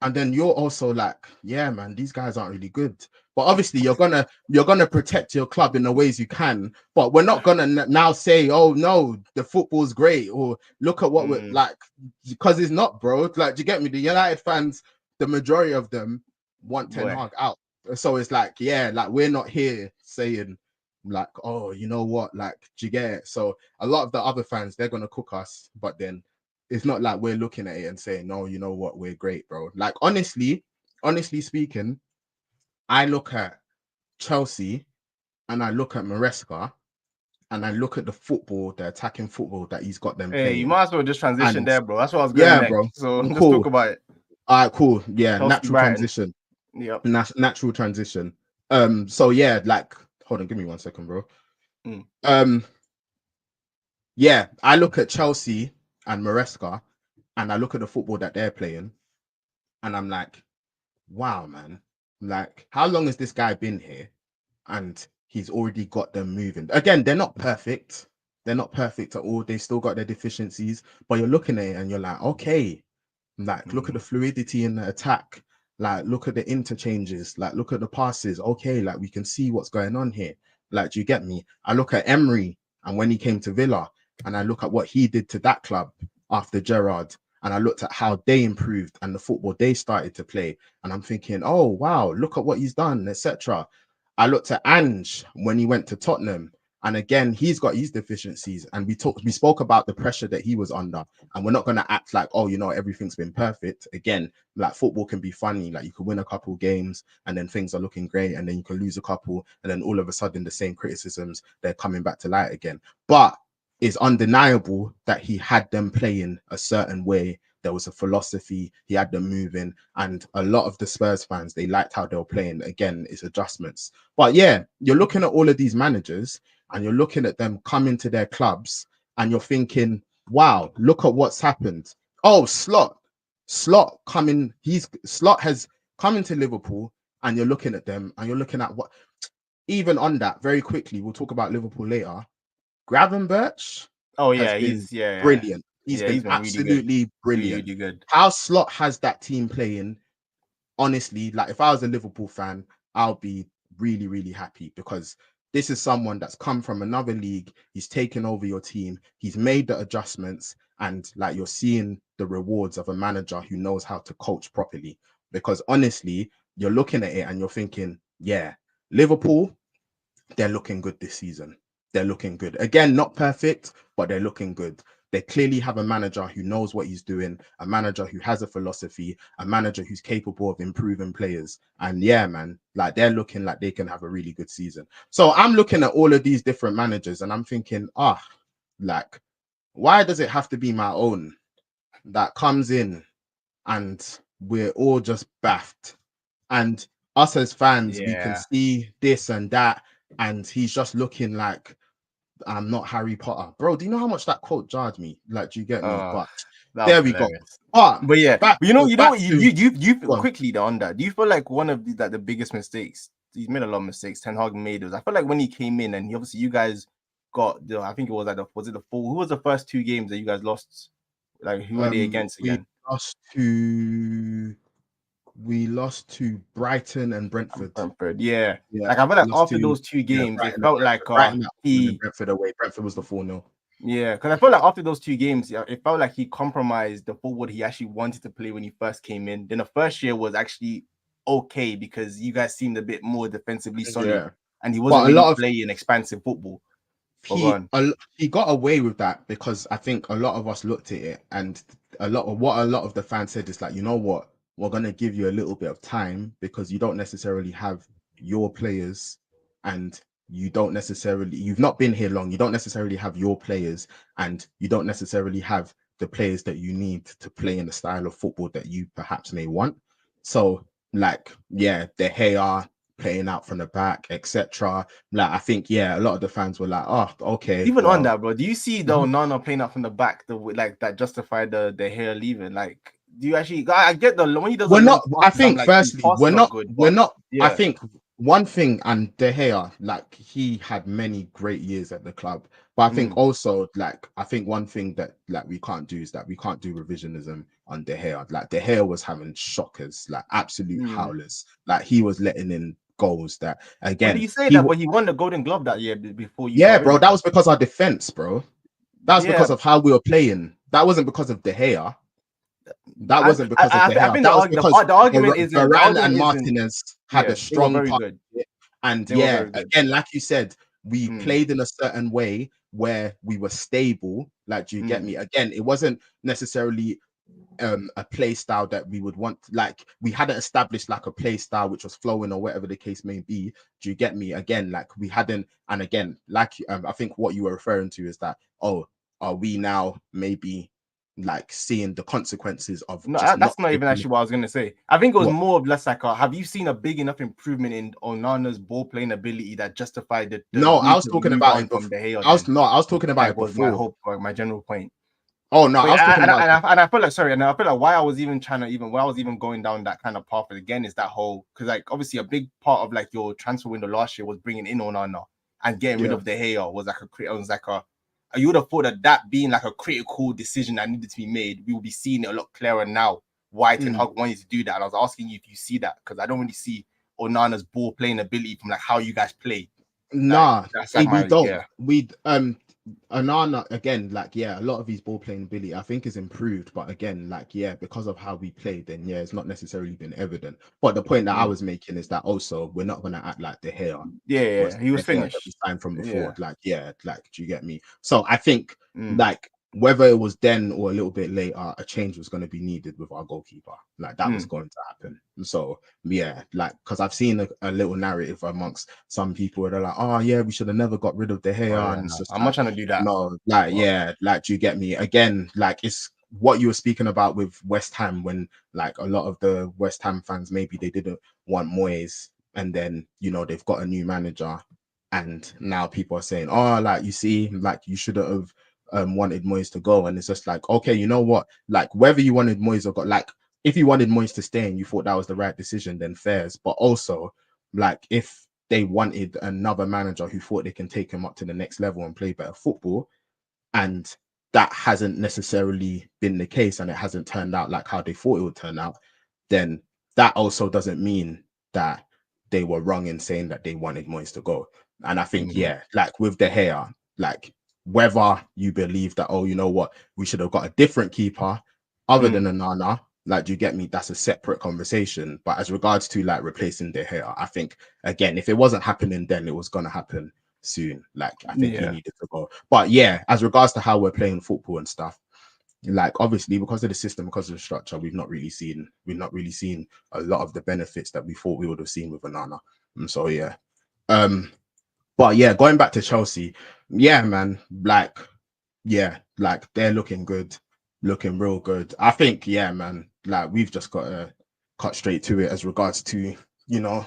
and then you're also like, yeah, man, these guys aren't really good. But obviously, you're gonna protect your club in the ways you can. But we're not gonna now say, oh no, the football's great, or look at what we're like, because it's not, bro. Like, do you get me? The United fans, the majority of them want Ten Hag out. So it's like, yeah, like we're not here saying like, oh, you know what, like, do you get it? So a lot of the other fans, they're gonna cook us, but then it's not like we're looking at it and saying, no, you know what, we're great, bro. Like, honestly speaking, I look at Chelsea and I look at Maresca and I look at the football, the attacking football that he's got them Hey, playing. you might as well just transition And there, bro. That's what I was going next. bro. So just Cool. talk about it. All right, cool. Yeah, Chelsea, natural Brighton. transition. Yep. Natural transition. So yeah, like, hold on, give me 1 second, bro. Yeah, I look at Chelsea and Maresca and I look at the football that they're playing, and I'm like, wow, man. Like, how long has this guy been here? And he's already got them moving. Again, they're not perfect. They're not perfect at all. They still got their deficiencies, but you're looking at it and you're like, okay, like, look at the fluidity in the attack. Like, look at the interchanges. Like, look at the passes. Okay, like, we can see what's going on here. Like, do you get me? I look at Emery and when he came to Villa, and I look at what he did to that club after Gerrard, and I looked at how they improved and the football they started to play, and I'm thinking, oh wow, look at what he's done, etc. I looked at Ange when he went to Tottenham, and again, he's got his deficiencies, and we spoke about the pressure that he was under, and we're not going to act like, oh, you know, everything's been perfect. Again, like, football can be funny. Like, you can win a couple games and then things are looking great, and then you can lose a couple, and then all of a sudden the same criticisms, they're coming back to light again. But it's undeniable that he had them playing a certain way. There was a philosophy, he had them moving, and a lot of the Spurs fans, they liked how they were playing. Again, it's adjustments. But yeah, you're looking at all of these managers and you're looking at them coming to their clubs and you're thinking, wow, look at what's happened. Oh, Slot coming, Slot has come into Liverpool, and you're looking at them and you're looking at what, even on that, very quickly, we'll talk about Liverpool later. Gravenberch He's brilliant. He's been really absolutely good. brilliant. Really good. How Slot has that team playing, honestly, like, if I was a Liverpool fan, I'll be really, really happy, because this is someone that's come from another league. He's taken over your team. He's made the adjustments, and like, you're seeing the rewards of a manager who knows how to coach properly. Because honestly, you're looking at it and you're thinking, yeah, Liverpool, they're looking good this season. They're looking good. Again, not perfect, but they're looking good. They clearly have a manager who knows what he's doing, a manager who has a philosophy, a manager who's capable of improving players. And yeah, man, like, they're looking like they can have a really good season. So I'm looking at all of these different managers and I'm thinking, like, why does it have to be my own that comes in and we're all just baffed? And us as fans, we can see this and that, and he's just looking like, I'm not Harry Potter. Bro, do you know how much that quote jarred me? Like, do you get me? But there we go. But yeah, but you quickly on that. Do you feel like one of the biggest mistakes he's made? A lot of mistakes Ten Hag made was, I feel like when he came in and obviously you guys got I think it was like was it the four? Who was the first two games that you guys lost? Like, who were they against again? We lost to Brighton and Brentford. Yeah. Like, I feel like after those two games, it felt like Brentford away. Brentford was the 4-0. Yeah, because I felt like after those two games, it felt like he compromised the forward he actually wanted to play when he first came in. Then the first year was actually okay because you guys seemed a bit more defensively solid, Yeah. and he wasn't But a really lot of playing expansive football. But go on. he got away with that because I think a lot of us looked at it, and a lot of the fans said is like, you know what, we're gonna give you a little bit of time because you don't necessarily have your players, and you've not been here long. You don't necessarily have your players, and you don't necessarily have the players that you need to play in the style of football that you perhaps may want. So like, yeah, De Gea playing out from the back, etc. Like, I think, yeah, a lot of the fans were like, oh, okay. Even well, on that, bro, do you see the Onana playing out from the back, like that justified the hair leaving? Like, do you actually? I get the when he does. We're not. I passes, I'm think like, firstly, passes we're are not. good, We're but not. I yeah. think one thing, and De Gea, like he had many great years at the club, but I think also, like, I think one thing that like we can't do is that we can't do revisionism on De Gea. Like De Gea was having shockers, like absolute howlers. Like he was letting in goals that again. But you say that, but he won the Golden Glove that year before you. Yeah, bro, that was because our defense, bro. That was because of how we were playing. That wasn't because of De Gea. That wasn't because of De Gea. I think that was because the argument isn't Varane and Martinez had a strong very part. good. And yeah, again, like you said, we played in a certain way where we were stable. Like, do you get me? Again, it wasn't necessarily a play style that we would want. Like, we hadn't established like a play style which was flowing or whatever the case may be. Do you get me? Again, like we hadn't. And again, like I think what you were referring to is that, oh, are we now maybe like seeing the consequences of that's not even actually what I was gonna say. I think it was more or less like have you seen a big enough improvement in Onana's ball playing ability that justified the no, I was talking about it from the Gea. I was talking about it was before. my hope, or my general point. Oh no, I was talking about and I feel like sorry, and I feel like why I was even going down that kind of path again is that whole, because like obviously a big part of like your transfer window last year was bringing in Onana and getting rid of De Gea was like a you would have thought that being like a critical decision that needed to be made, we will be seeing it a lot clearer now why Ten Hag wanted to do that. And I was asking you if you see that, because I don't really see Onana's ball playing ability from like how you guys play. Nah, that's like we don't. Yeah. We Onana again, like yeah, a lot of his ball playing ability I think is improved, but again, like yeah, because of how we played, then yeah, it's not necessarily been evident. But the point that I was making is that also we're not gonna act like De Gea. Yeah, he was finished. That we signed from before, like yeah, like do you get me? So I think like whether it was then or a little bit later, a change was going to be needed with our goalkeeper. Like that was going to happen. So yeah, like because I've seen a little narrative amongst some people where they're like, oh yeah, we should have never got rid of De Gea. And it's just I'm not trying to do that. No, like yeah, like do you get me? Again, like it's what you were speaking about with West Ham when like a lot of the West Ham fans maybe they didn't want Moyes, and then you know they've got a new manager, and now people are saying, oh, like you see, like you should have wanted Moyes to go. And it's just like, okay, you know what, like whether you wanted Moyes or got, like if you wanted Moyes to stay and you thought that was the right decision, then fairs. But also like if they wanted another manager who thought they can take him up to the next level and play better football, and that hasn't necessarily been the case and it hasn't turned out like how they thought it would turn out, then that also doesn't mean that they were wrong in saying that they wanted Moyes to go. And I think yeah, like with De Gea, like whether you believe that, oh, you know what, we should have got a different keeper other than Onana, like, do you get me? That's a separate conversation. But as regards to like replacing De Gea, I think again, if it wasn't happening then, it was gonna happen soon. Like I think he needed to go. But yeah, as regards to how we're playing football and stuff, like obviously because of the system, because of the structure, we've not really seen a lot of the benefits that we thought we would have seen with Onana. And so yeah. But yeah, going back to Chelsea, yeah, man, like, yeah, like they're looking good, looking real good. I think, yeah, man, like we've just got to cut straight to it as regards to, you know,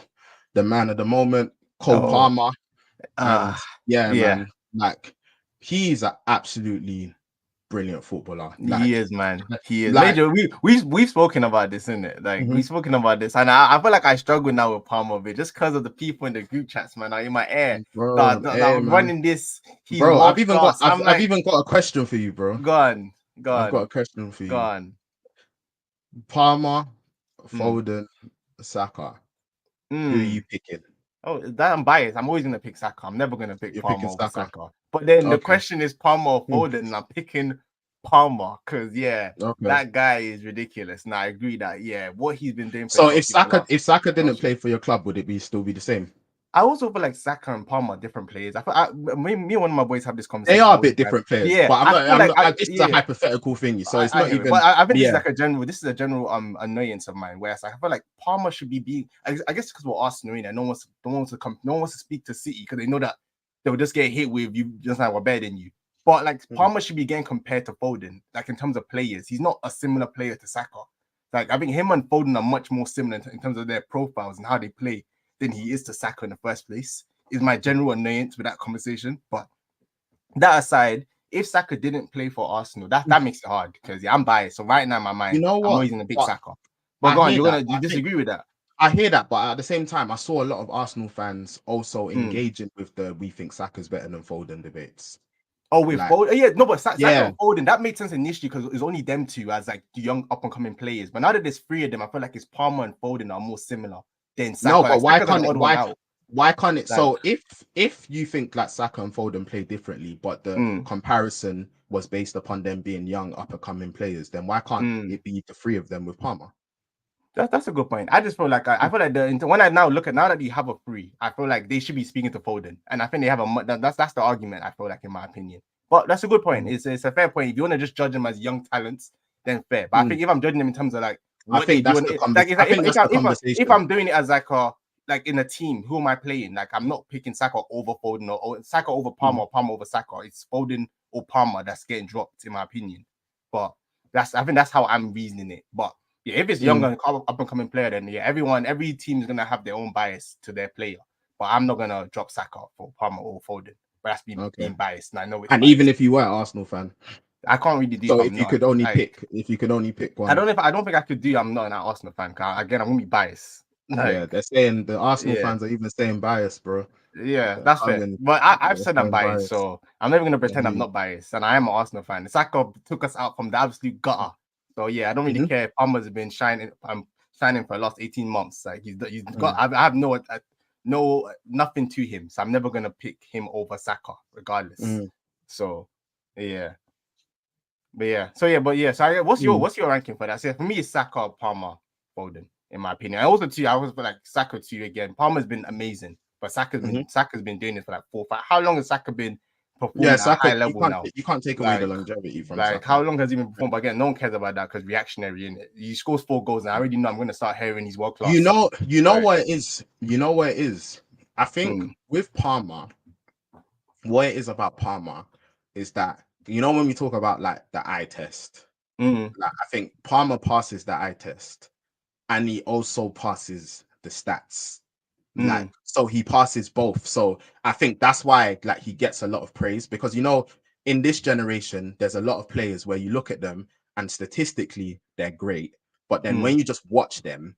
the man of the moment, Cole Palmer. And yeah, man, like he's an absolutely brilliant footballer. Like, he is, man. He is. Like, Major, we've spoken about this, isn't it? Like we've spoken about this, and I feel like I struggle now with Palmer a bit just because of the people in the group chats, man, are in my ear. Bro, that running this. Bro, I've even got a question for you, bro. Go on. I've got a question for you. Go on. Palmer, Foden, Saka. Who are you picking? Oh, that I'm biased. I'm always gonna pick Saka. I'm never gonna pick Palmer over Saka. But then the question is Palmer or Foden, and I'm picking Palmer, because Okay. that guy is ridiculous. Now I agree that what he's been doing. For So Chelsea for the if Saka didn't last- play for your club, would it still be the same? I also feel like Saka and Palmer are different players. Me and one of my boys have this conversation. They are a all the bit time. different players. Yeah, but I'm not. This is a yeah. hypothetical thingy, so it's I not hear it. even. But I think yeah. this is a general annoyance of mine. Where it's like I feel like Palmer should be being. I guess because we're Arsenal, and no one wants to speak to City because they know that they will just get hit with you just like we're better than you. But like Palmer should be getting compared to Foden, like in terms of players. He's not a similar player to Saka. Like I think him and Foden are much more similar in terms of their profiles and how they play than he is to Saka in the first place. Is my general annoyance with that conversation. But that aside, if Saka didn't play for Arsenal, that makes it hard because I'm biased. So right now in my mind, You know what? I'm always in a big Saka. But go on, you disagree with that? I hear that, but at the same time, I saw a lot of Arsenal fans also engaging with the "we think Saka's better than Foden" debates. Oh, with Foden? Yeah, no, but Saka and Foden, that made sense initially because it's only them two as like the young up and coming players. But now that there's three of them, I feel like it's Palmer and Foden are more similar than Saka. No, but like, why can't it? So if you think like Saka and Foden play differently, but the comparison was based upon them being young up and coming players, then why can't it be the three of them with Palmer? That's a good point. I just feel like I feel like when I now that you have a three, I feel like they should be speaking to Foden, and I think they have that's the argument. I feel like, in my opinion, but that's a good point. It's a fair point. If you want to just judge them as young talents, then fair. But I think if I'm judging them in terms of like what they do, if I'm doing it as like in a team, who am I playing? Like I'm not picking Saka over Foden or Saka over Palmer or Palmer over Saka. It's Foden or Palmer that's getting dropped, in my opinion. But I think that's how I'm reasoning it. But yeah, if it's young and up and coming player, then every team is gonna have their own bias to their player. But I'm not gonna drop Saka for Palmer or Foden. But that's being biased, and I know it's and biased. even if you were an Arsenal fan, I can't really do. So if you could only pick one, I don't think I could do. I'm not an Arsenal fan. Again, I'm gonna be biased. Yeah, they're saying the Arsenal fans are even saying biased, bro. Yeah, that's fair. But I've said I'm biased, so I'm never gonna pretend I'm not biased. And I am an Arsenal fan. Saka took us out from the absolute gutter. So yeah, I don't really care if Palmer's been shining. I'm shining for the last 18 months. Like he's got. I have nothing to him. So I'm never gonna pick him over Saka, regardless. So yeah. So what's your ranking for that? So for me, it's Saka, Palmer, Foden, in my opinion. I was like Saka too again. Palmer's been amazing, but Saka's been doing this for like 4 or 5. How long has Saka been performing at a high level now? You can't take away the longevity from like Saka. How long has he been performing? But again, no one cares about that because reactionary, innit? He scores 4 goals, and I already know I'm gonna start hearing he's world class. You know what it is. You know what it is. I think with Palmer, what it is about Palmer is that, you know, when we talk about like the eye test, like I think Palmer passes the eye test, and he also passes the stats. Like, so he passes both. So I think that's why like he gets a lot of praise, because, you know, in this generation, there's a lot of players where you look at them and statistically they're great, but then when you just watch them,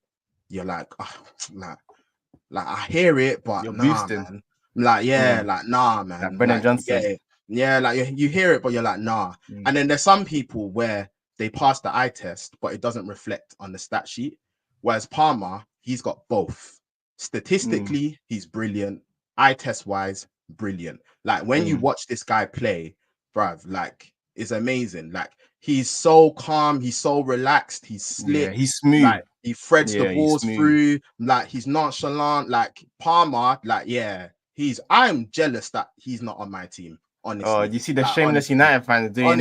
you're like, oh, like I hear it, but you're nah, boosting. man. Like, yeah, like nah, man. Like Brennan Johnson. Yeah, like you hear it, but you're like, nah. And then there's some people where they pass the eye test, but it doesn't reflect on the stat sheet. Whereas Palmer, he's got both. Statistically, he's brilliant. Eye test wise, brilliant. Like when you watch this guy play, bruv, like it's amazing. Like he's so calm, he's so relaxed, he's slick, he's smooth. Like he threads the balls through, like he's nonchalant. Like Palmer, like I'm jealous that he's not on my team. Honestly. Oh, you see the shameless United fans doing?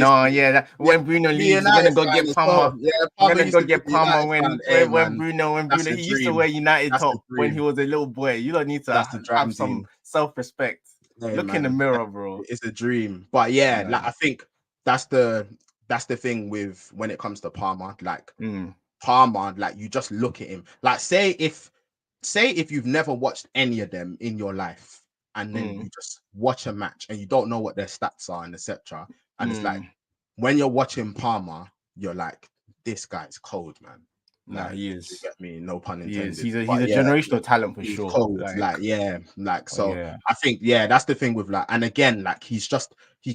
When Bruno leaves, you're gonna go get Palmer. You're gonna go get Palmer when Bruno he used to wear United top when he was a little boy. You don't need to have some self-respect. Look in the mirror, bro. It's a dream. But yeah, like I think that's the thing with when it comes to Palmer. Like Palmer, like you just look at him. Like say if you've never watched any of them in your life, and then you just watch a match and you don't know what their stats are and etc. And it's like when you're watching Palmer, you're like, this guy's cold, man. Nah, he is. You get me? No pun intended. He's a generational talent for sure. Cold. I think that's the thing with like, and again, like he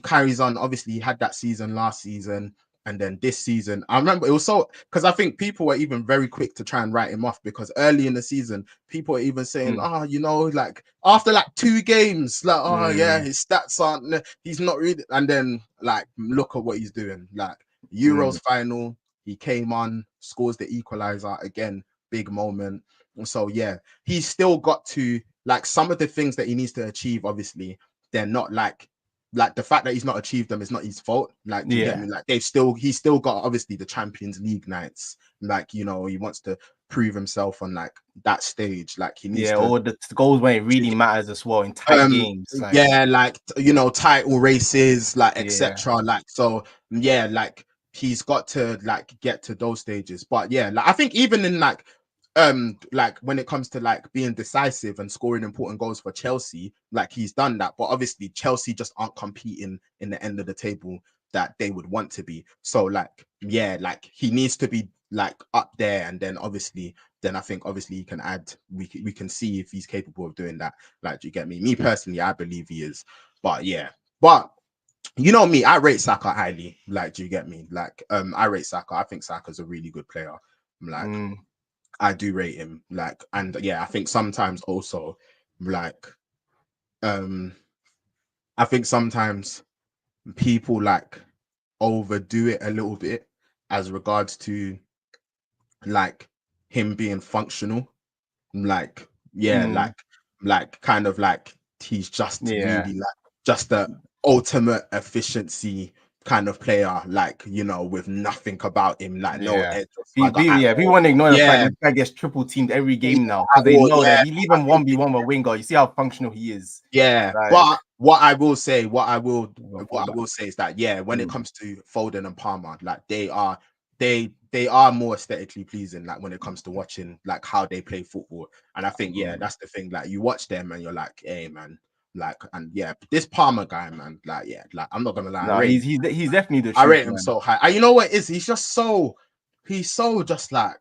carries on. Obviously, he had that season last season. And then this season, I remember it was so, because I think people were even very quick to try and write him off, because early in the season, people were even saying, like after like 2 games, like, yeah, his stats aren't, he's not really. And then like, look at what he's doing. Like Euros final, he came on, scores the equalizer again, big moment. And so, yeah, he's still got to, like, some of the things that he needs to achieve, obviously, they're not like the fact that he's not achieved them is not his fault. Like, do you get me? Like, he's still got obviously the Champions League nights. Like, you know, he wants to prove himself on like that stage. Like, he needs to, or the goals when it really matters as well in tight games. Like, yeah, like, you know, title races, like, etc. Like, so yeah, like he's got to like get to those stages. But yeah, like I think even in like when it comes to like being decisive and scoring important goals for Chelsea, like he's done that. But obviously Chelsea just aren't competing in the end of the table that they would want to be. So like, yeah, like he needs to be like up there, and then obviously then I think obviously he can add, we can see if he's capable of doing that. Like, do you get me? Me personally, I believe he is. But yeah, but you know me, I rate Saka highly. Like, do you get me? Like, I rate Saka. I think Saka's a really good player. Like, I do rate him. Like, and yeah, I think sometimes also, like, I think sometimes people like overdo it a little bit as regards to like him being functional. Like, yeah, like kind of like he's just really like just the ultimate efficiency kind of player, like, you know, with nothing about him, like no edge. We want to ignore the fact this guy gets triple teamed every game now, because they know that if you leave him 1v1 with winger, you see how functional he is. Yeah, like, but what I will say is that when it comes to Foden and Palmer, like they are more aesthetically pleasing, like when it comes to watching like how they play football. And I think that's the thing, like you watch them and you're like, hey man, like, and yeah, this Palmer guy, man, like, yeah, like I'm not gonna lie, no, he's definitely the truth, I rate him so high. And you know what it is? He's so just like,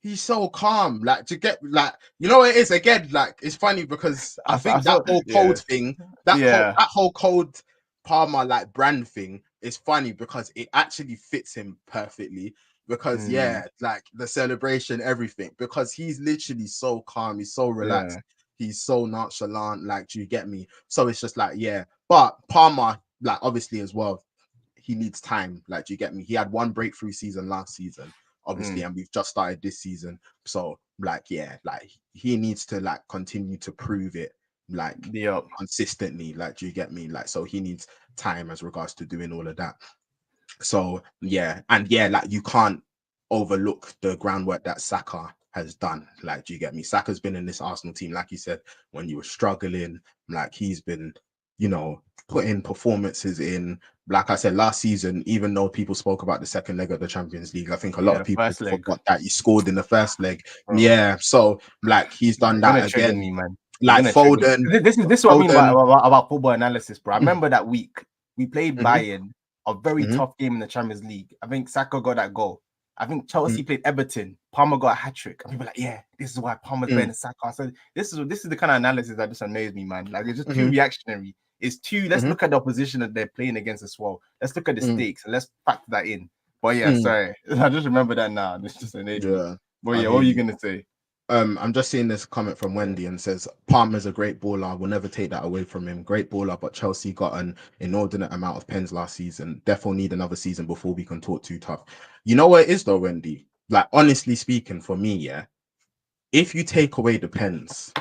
he's so calm, like, to get like, you know what it is, again, like it's funny because I think that whole code thing, that whole code Palmer like brand thing is funny because it actually fits him perfectly. Because like the celebration, everything, because he's literally so calm, he's so relaxed, he's so nonchalant, like, do you get me? So it's just like, but Palmer, like, obviously as well, he needs time, like, do you get me? He had one breakthrough season last season, obviously, and we've just started this season. So like, like he needs to like continue to prove it, like consistently, like, do you get me? Like, so he needs time as regards to doing all of that. So like you can't overlook the groundwork that Saka has done. Like, do you get me? Saka's been in this Arsenal team, like you said, when you were struggling, like he's been, you know, putting performances in. Like I said, last season, even though people spoke about the second leg of the Champions League, I think a lot of people forgot that he scored in the first leg. Bro. So like he's done that again. Me, man. Like Foden. This is what I mean about football analysis, bro. I remember that week we played Bayern, a very tough game in the Champions League. I think Saka got that goal. I think Chelsea played Everton. Palmer got a hat trick. And people were like, this is why Palmer's better than Saka. So this is the kind of analysis that just annoys me, man. Like, it's just too reactionary. It's too. Let's look at the opposition that they're playing against as well. Let's look at the stakes and let's factor that in. But sorry, I just remember that now. It's just an idiot. But what are you gonna say? I'm just seeing this comment from Wendy and says Palmer's a great baller. We'll never take that away from him. Great baller, but Chelsea got an inordinate amount of pens last season. Definitely need another season before we can talk too tough. You know what it is though, Wendy? Like, honestly speaking, for me, if you take away the pens,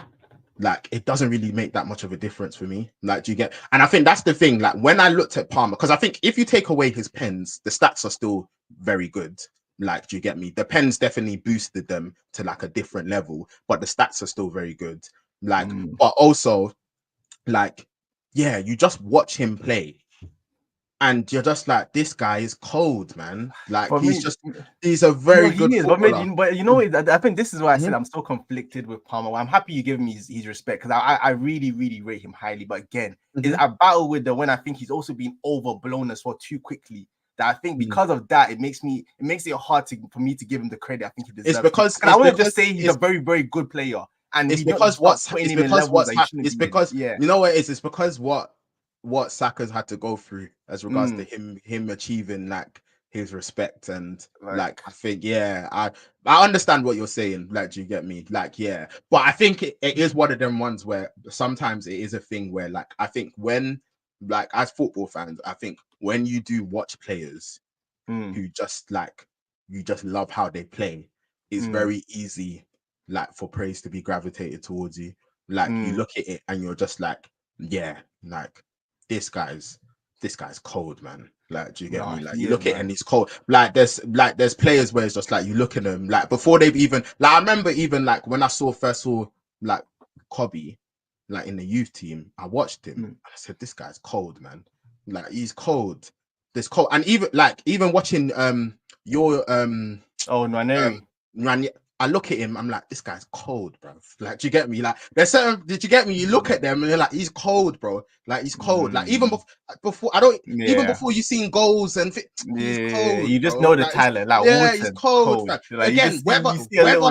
like, it doesn't really make that much of a difference for me. Like, do you get? And I think that's the thing. Like, when I looked at Palmer, because I think if you take away his pens, the stats are still very good. Like, do you get me? The pens definitely boosted them to like a different level, but the stats are still very good. Like, but also, like, you just watch him play, and you're just like, this guy is cold, man. Like, he's a very good footballer. But you know, I think this is why I said I'm so conflicted with Palmer. I'm happy you give him his respect, because I really, really rate him highly. But again, it's a battle with when I think he's also been overblown as well too quickly. That I think because of that, it makes it hard for me to give him the credit I think he deserves. It's because I want to just say he's a very, very good player. And it's because you know what it is? It's because what Saka's had to go through as regards to him achieving like his respect. And Like, I think, yeah, I understand what you're saying. Like, do you get me? Like, yeah, but I think it is one of them ones where sometimes it is a thing where, like, I think when, like, as football fans, I think when you do watch players who just like, you just love how they play, it's very easy, like, for praise to be gravitated towards you. Like, you look at it and you're just like, yeah, like, this guy's cold, man. Like, do you get me? Like, you look at it and he's cold. Like, there's players where it's just like, you look at them, like, before they've even, like, I remember even like when I first saw like Kobe, like in the youth team, I watched him and I said, this guy's cold, man. Like, he's cold. This cold. And even watching your Nwaneri. I look at him, I'm like, this guy's cold, bro. Like, do you get me? Like, there's certain, did you get me? You look at them and you're like, he's cold, bro. Like, he's cold. Like, even before I don't, even before you've seen goals and he's cold. You just bro. know the like, talent. Like, yeah, Wharton, he's cold. Like, again, whether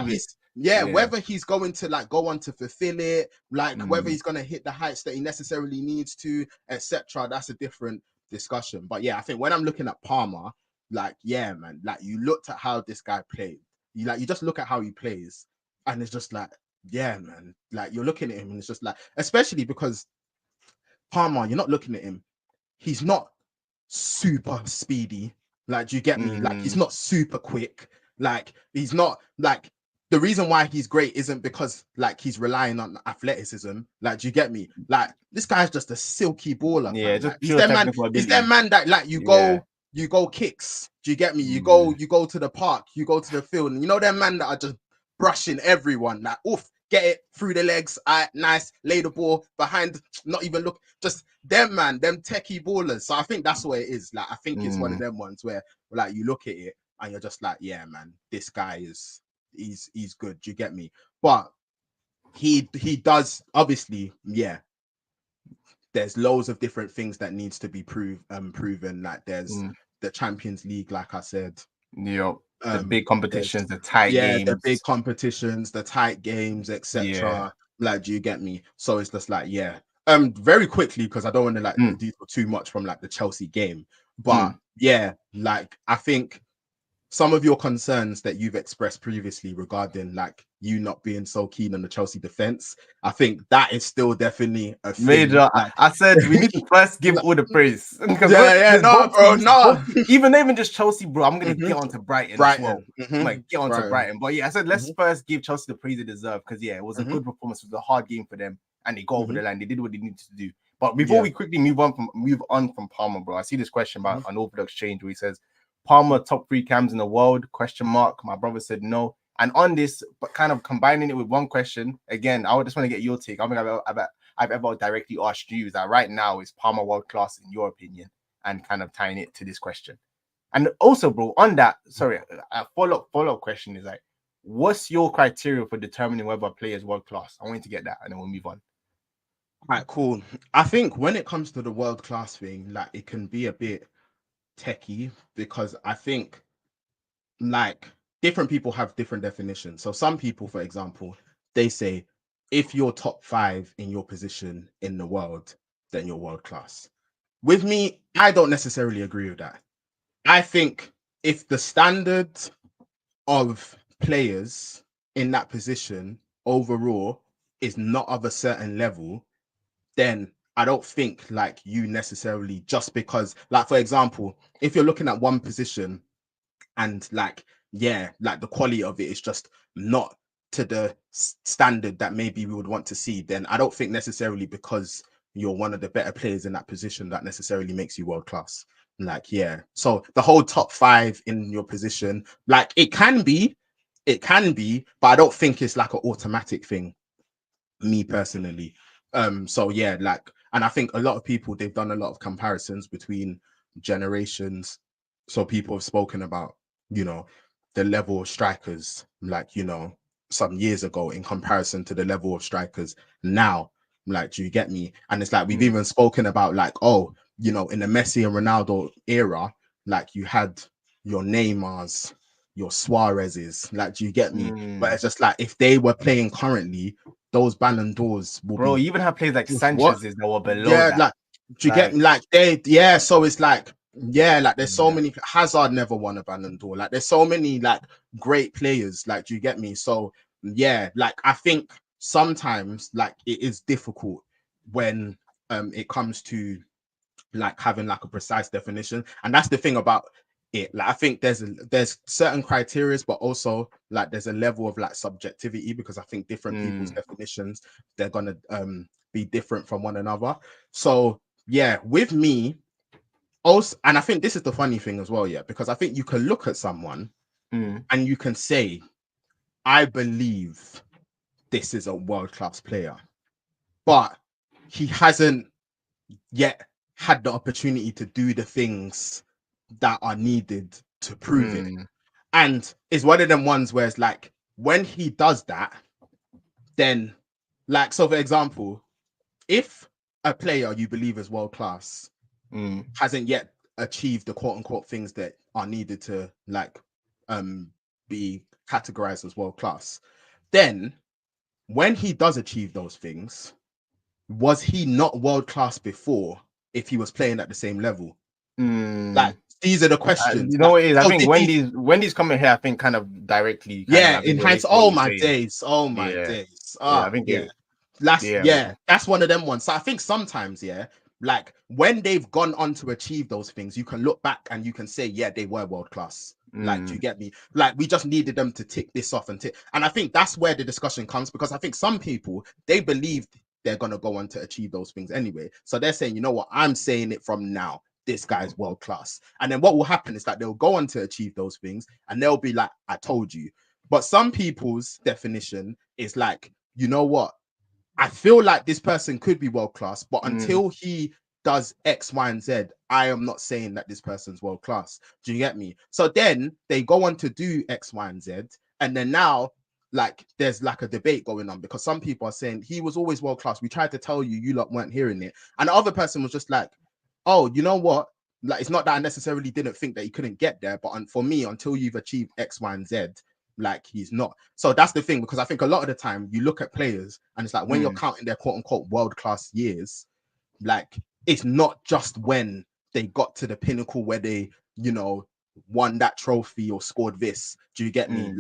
he's yeah, whether he's going to like go on to fulfill it, like whether he's going to hit the heights that he necessarily needs to, etc. That's a different discussion. But yeah, I think when I'm looking at Palmer, like, yeah, man, like, you looked at how this guy played. You just look at how he plays, and it's just like, yeah, man. Like, you're looking at him, and it's just like, especially because Palmer, you're not looking at him. He's not super speedy. Like, do you get me? Like, he's not super quick. Like, he's not like, the reason why he's great isn't because like he's relying on athleticism. Like, do you get me? Like, this guy's just a silky baller. Yeah, man. just Like, pure technical ability. He's that man that like you go kicks. Do you get me? You go to the park, you go to the field, and you know them man that are just brushing everyone. Like, oof, get it through the legs, nice, lay the ball behind, not even look, just them man, them techie ballers. So I think that's what it is. Like, I think it's one of them ones where like you look at it and you're just like, yeah, man, this guy is he's good. Do you get me? But he does obviously, yeah. There's loads of different things that needs to be proven. Like, there's the Champions League, like I said. Yep. The big competitions, the tight games. The big competitions, the tight games, etc. Yeah. Like, do you get me? So it's just like, yeah. Very quickly, because I don't want to like do too much from like the Chelsea game. But yeah, like, I think some of your concerns that you've expressed previously regarding like you not being so keen on the Chelsea defense, I think that is still definitely a thing. Major. Like, I said we need to first give all the praise. Even not even just Chelsea, bro. I'm gonna get onto Brighton as well. Like, get onto Brighton. But yeah, I said let's first give Chelsea the praise they deserve, because yeah, it was a good performance. It was a hard game for them, and they got over the line. They did what they needed to do. But before we quickly move on from Palmer, bro, I see this question about an Orthodox change where he says, Palmer top 3 cams in the world? ? My brother said no. And on this, but kind of combining it with one question again, I just want to get your take. I don't think I've ever directly asked you, is that right now is Palmer world class in your opinion? And kind of tying it to this question. And also, bro, on that, sorry, a follow-up question is like, what's your criteria for determining whether a player is world class? I want you to get that, and then we'll move on. All right, cool. I think when it comes to the world class thing, like, it can be a bit techie, because I think like different people have different definitions. So some people, for example, they say if you're top 5 in your position in the world, then you're world class. With me, I don't necessarily agree with that. I think if the standard of players in that position overall is not of a certain level, then I don't think like you necessarily, just because, like, for example, if you're looking at one position and like, yeah, like the quality of it is just not to the standard that maybe we would want to see, then I don't think necessarily because you're one of the better players in that position that necessarily makes you world class. Like, yeah. So the whole top 5 in your position, like, it can be, but I don't think it's like an automatic thing, me personally. So yeah, like, and I think a lot of people, they've done a lot of comparisons between generations. So people have spoken about, you know, the level of strikers, like, you know, some years ago in comparison to the level of strikers now. Like, do you get me? And it's like, we've even spoken about like, oh, you know, in the Messi and Ronaldo era, like, you had your Neymars, your Suarez's, like, do you get me? But it's just like, if they were playing currently, those Ballon d'Ors will you even have players like Sanchez's that were below that. Like, do you get me? Like, so it's like, Yeah, like there's so many. Hazard never won a Ballon d'Or. Like there's so many like great players. Like, do you get me? So yeah, like I think sometimes like it is difficult when it comes to like having like a precise definition, and that's the thing about it. Like I think there's certain criteria, but also like there's a level of like subjectivity, because I think different people's definitions, they're gonna be different from one another. So yeah, with me also, and I think this is the funny thing as well, yeah, because I think you can look at someone and you can say, I believe this is a world-class player, but he hasn't yet had the opportunity to do the things that are needed to prove it. And it's one of them ones where it's like, when he does that, then like, so for example, if a player you believe is world-class hasn't yet achieved the quote-unquote things that are needed to like be categorized as world-class, then when he does achieve those things, was he not world-class before if he was playing at the same level? Like, these are the questions. You know what like, it is? I so think did Wendy's coming here, I think kind of directly. yeah, in hindsight, oh my days. I think that's one of them ones. So I think sometimes, yeah, like when they've gone on to achieve those things, you can look back and you can say, yeah, they were world class. Like, do you get me? Like, we just needed them to tick this off and tick. And I think that's where the discussion comes, because I think some people, they believe they're gonna go on to achieve those things anyway. So they're saying, you know what, I'm saying it from now. This guy's world class. And then what will happen is that they'll go on to achieve those things and they'll be like, I told you. But some people's definition is like, you know what? I feel like this person could be world class, but until he does X, Y, and Z, I am not saying that this person's world class. Do you get me? So then they go on to do X, Y, and Z. And then now, like, there's like a debate going on, because some people are saying he was always world class. We tried to tell you, you lot weren't hearing it. And the other person was just like, oh, you know what? Like, it's not that I necessarily didn't think that he couldn't get there, but for me, until you've achieved X, Y, and Z, like, he's not. So that's the thing, because I think a lot of the time you look at players and it's like when you're counting their quote unquote world-class years, like, it's not just when they got to the pinnacle where they, you know, won that trophy or scored this. Do you get me?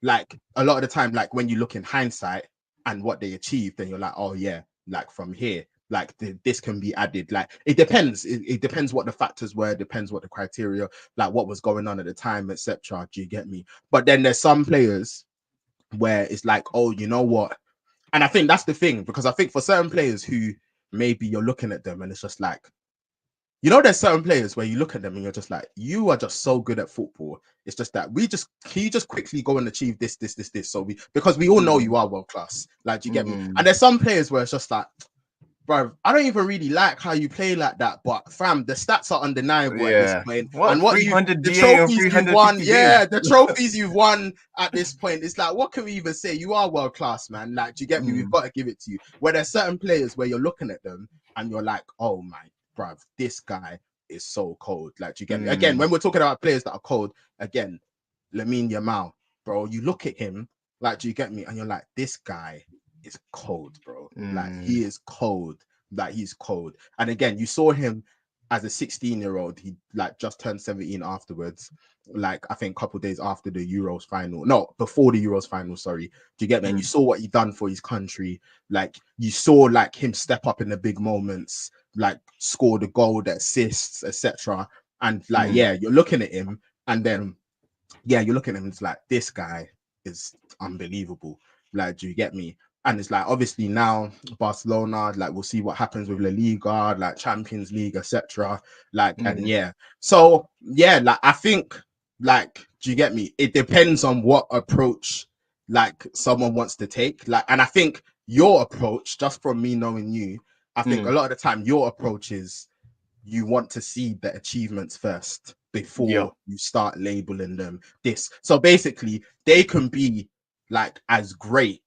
Like a lot of the time, like when you look in hindsight and what they achieved, then you're like, oh yeah, like from here, like this can be added. Like it depends. It depends what the factors were. It depends what the criteria, like what was going on at the time, etc. Do you get me? But then there's some players where it's like, oh, you know what? And I think that's the thing, because I think for certain players who maybe you're looking at them and it's just like, you know, there's certain players where you look at them and you're just like, you are just so good at football. It's just that can you just quickly go and achieve this. So because we all know you are world class. Like, do you get me? And there's some players where it's just like, bro, I don't even really like how you play like that, but fam, the stats are undeniable at this point. And what the trophies you've won, the trophies you've won at this point, it's like, what can we even say? You are world class, man. Like, do you get me? We've got to give it to you. Where there's certain players where you're looking at them and you're like, oh my, bruv, this guy is so cold. Like, do you get me? Again, when we're talking about players that are cold, again, Lamine Yamal, bro, you look at him, like, do you get me? And you're like, this guy is cold, bro. Like, he is cold. Like, he's cold. And again, you saw him as a 16-year-old. He like just turned 17 afterwards. Like, I think a couple of days after the Euros final. No, before the Euros final, sorry. Do you get me? And you saw what he done for his country. Like, you saw like him step up in the big moments, like score the goal, the assists, etc. And like, yeah, you're looking at him, and then you're looking at him, it's like, this guy is unbelievable. Like, do you get me? And it's like, obviously now Barcelona, like, we'll see what happens with La Liga, like Champions League, etc. Like, and so like, I think, like, do you get me? It depends on what approach like someone wants to take. Like, and I think your approach, just from me knowing you, I think a lot of the time your approach is you want to see the achievements first before you start labeling them this. So basically, they can be like as great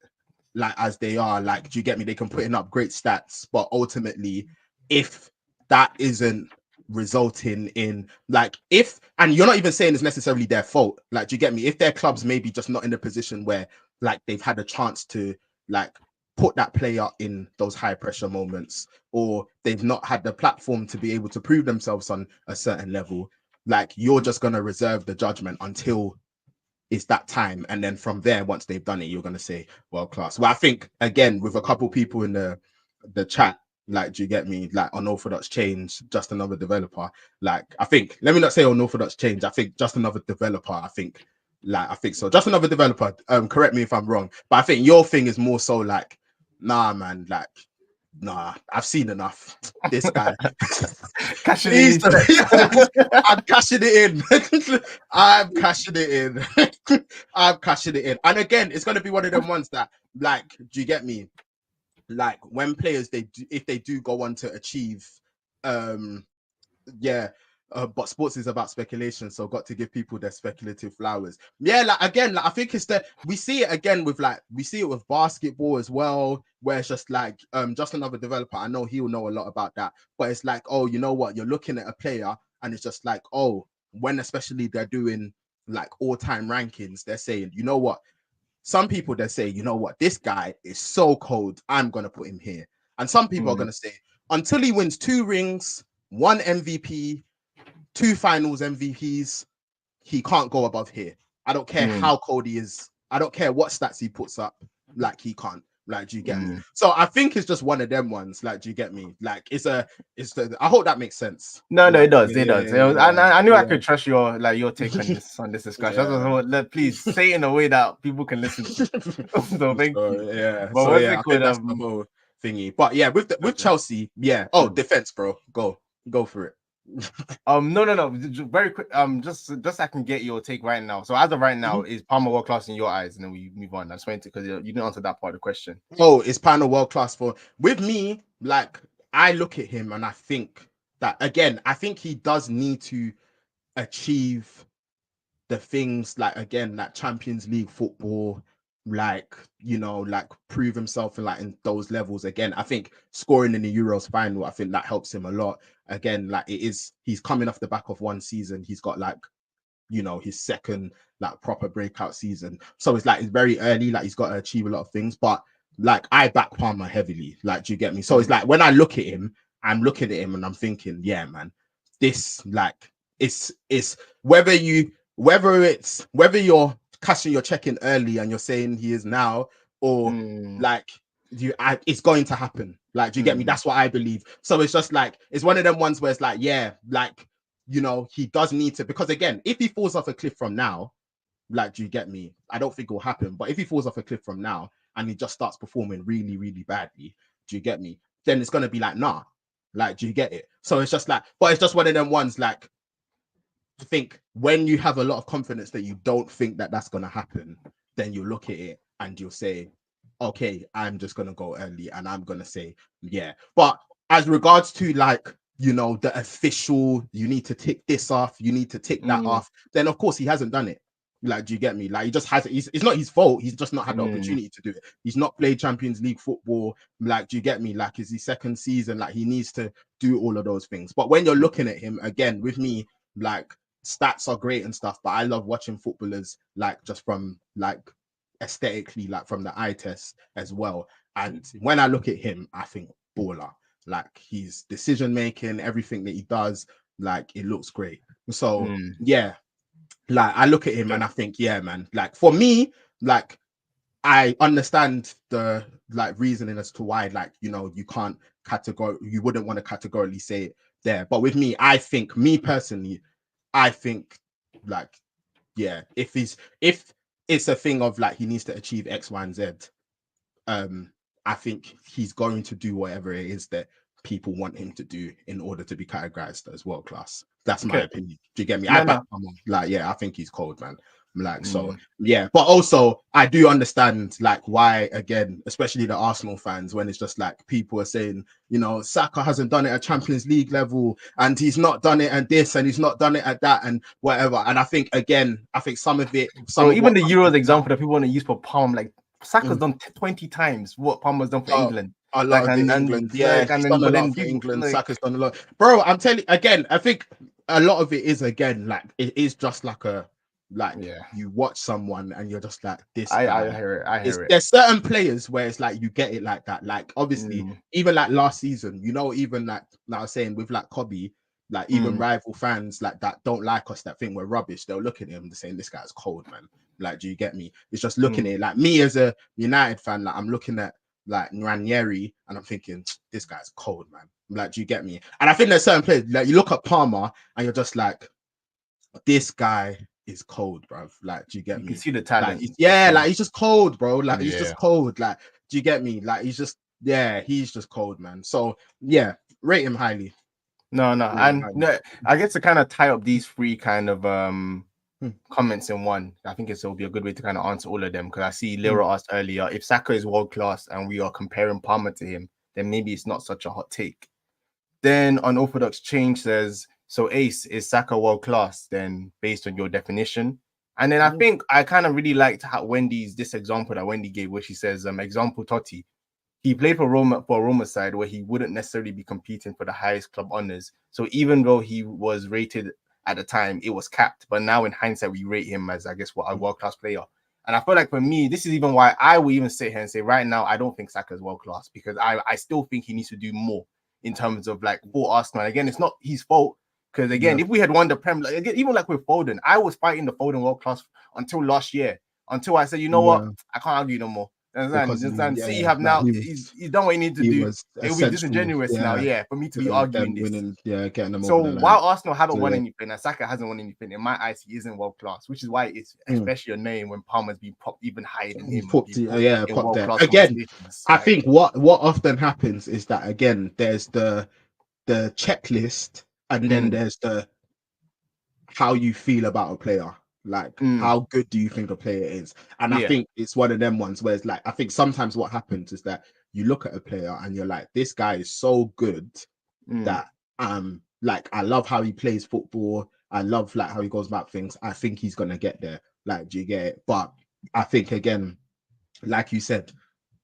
like as they are, like, do you get me? They can put in up great stats, but ultimately, if that isn't resulting in like, and you're not even saying it's necessarily their fault, like, do you get me? If their club's maybe just not in a position where like they've had a chance to like put that player in those high pressure moments, or they've not had the platform to be able to prove themselves on a certain level, like you're just going to reserve the judgment until it's that time. And then from there, once they've done it, you're going to say world class. Well, I think, again, with a couple people in the chat, like, do you get me? Like, unorthodox change, just another developer. Like, I think, let me not say unorthodox change. I think just another developer. I think so. Just another developer. Correct me if I'm wrong. But I think your thing is more so like, nah, man, like, nah, I've seen enough. This guy. Cashing it in. I'm cashing it in. I'm cashing it in. I'm cashing it in. And again, it's going to be one of them ones that, like, do you get me? Like, when players, if they do go on to achieve, but sports is about speculation, so got to give people their speculative flowers. Yeah, like, again, like, I think it's that we see it again with, like, we see it with basketball as well, where it's just like, just another developer. I know he'll know a lot about that, but it's like, oh, you know what? You're looking at a player, and it's just like, oh, when especially they're doing like all-time rankings, they're saying, you know what? Some people they say, you know what? This guy is so cold. I'm gonna put him here. And some people are gonna say, until he wins 2 rings, 1 MVP, 2 finals MVPs, he can't go above here. I don't care how cold he is. I don't care what stats he puts up. Like, he can't. Like, do you get me? So I think it's just one of them ones. Like, do you get me? Like, I hope that makes sense. No, like, it does. It does. I knew I could trust your take on this discussion. Please say it in a way that people can listen to. So thank you. Yeah. But so what's yeah, it called? that's the whole thingy. But yeah, with Chelsea, yeah. Oh, defense, bro. Go for it. No. Very quick. Just I can get your take right now. So as of right now, is Palmer world class in your eyes? And then we move on. I just wanted to, because you didn't answer that part of the question. Oh, is Palmer world class with me? Like, I look at him and I think that, again, I think he does need to achieve the things, like, again, like Champions League football, like, you know, like prove himself in those levels. Again, I think scoring in the Euros final, I think that helps him a lot. Again, like, he's coming off the back of 1 season. He's got, like, you know, his second like proper breakout season. So it's like, it's very early, like he's got to achieve a lot of things. But like, I back Palmer heavily. Like, do you get me? So it's like, when I look at him, I'm looking at him and I'm thinking, yeah, man, this, like, it's whether you're cashing your check in early and you're saying he is now, or like it's going to happen. Like, do you get me? That's what I believe. So it's just like, it's one of them ones where it's like, yeah, like, you know, he does need to, because again, if he falls off a cliff from now, like, do you get me? I don't think it will happen. But if he falls off a cliff from now and he just starts performing really, really badly, do you get me? Then it's going to be like, nah, like, do you get it? So it's just like, but it's just one of them ones, like, I think when you have a lot of confidence that you don't think that that's going to happen, then you look at it and you'll say, okay, I'm just going to go early and I'm going to say, yeah. But as regards to, like, you know, the official, you need to tick this off, you need to tick that off, then of course he hasn't done it. Like, do you get me? Like, he just hasn't. It's not his fault. He's just not had the opportunity to do it. He's not played Champions League football. Like, do you get me? Like, it's his second season. Like, he needs to do all of those things. But when you're looking at him, again, with me, like, stats are great and stuff, but I love watching footballers, like, just from, like, aesthetically, like, from the eye test as well. And when I look at him, I think baller. Like, his decision making, everything that he does, like, it looks great. So yeah, like, I look at him and I think, yeah, man, like, for me, like, I understand the, like, reasoning as to why, like, you know, you wouldn't want to categorically say it there. But with me, I think, me personally, I think, like, yeah, if it's a thing of, like, he needs to achieve X, Y, and Z, I think he's going to do whatever it is that people want him to do in order to be categorized as world class. That's my opinion. Do you get me? Like, yeah, I think he's cold, man. Like, so yeah, but also I do understand, like, why, again, especially the Arsenal fans, when it's just like people are saying, you know, Saka hasn't done it at Champions League level, and he's not done it at this, and he's not done it at that, and whatever. And I think, again, some of it. So even the Euros example that people want to use for Palm, like, Saka's done 20 times what Palmer's done for England. A lot in England, yeah. He's done a lot for England. Saka's done a lot, bro. I'm telling you, again, I think a lot of it is, again, like, it is just like a like Yeah. you watch someone and you're just like, this I guy. hear it. I hear it. There's certain players where it's like you get it like that. Like obviously, Mm. even like last season, you know, even like I was saying with like Kobe, like even Mm. rival fans like that don't like us, that think we're rubbish. They'll look at him and saying, this guy's cold, man. Like, do you get me? It's just looking at it. Like me as a United fan, like I'm looking at like Ranieri and I'm thinking, this guy's cold, man. Like, do you get me? And I think there's certain players, like you look at Palmer and you're just like, this guy is cold, bro. Like, do you get You me? can see the talent. Like, yeah, like he's just cold, bro. Like he's Yeah. just cold. Like, do you get me? Like he's just, yeah, he's just cold, man. So yeah, rate him highly. No, and no, I guess to kind of tie up these three kind of comments in one, I think it'll be a good way to kind of answer all of them, because I see Lira asked earlier, if Saka is world class and we are comparing Palmer to him, then maybe it's not such a hot take. Then Unorthodox Change says, so Ace, is Saka world class then based on your definition? And then I think I kind of really liked how this example that Wendy gave, where she says, example Totti. He played for Roma side where he wouldn't necessarily be competing for the highest club honors. So even though he was rated at the time, it was capped. But now in hindsight, we rate him as, I guess, a world-class player. And I feel like for me, this is even why I will even sit here and say right now, I don't think Saka is world-class, because I still think he needs to do more in terms of like for Arsenal. Again, it's not his fault. Because again, if we had won the Prem, like, again, even like with Foden, I was fighting the Foden world-class until last year, until I said, you know what, I can't argue no more. See, you have now. He's done what he needed to do. It will be disingenuous now, for me to be arguing this. Winning, getting them so over the line. While Arsenal haven't won anything, and Saka hasn't won anything, in my eyes, he isn't world class, which is why it's especially annoying when Palmer's been popped even higher than him. Popped there. Again, I think what often happens is that again, there's the checklist, and then there's the how you feel about a player. Like, how good do you think a player is? And I think it's one of them ones where it's like, I think sometimes what happens is that you look at a player and you're like, this guy is so good that like, I love how he plays football. I love like how he goes about things. I think he's gonna get there. Like, do you get it? But I think again, like you said,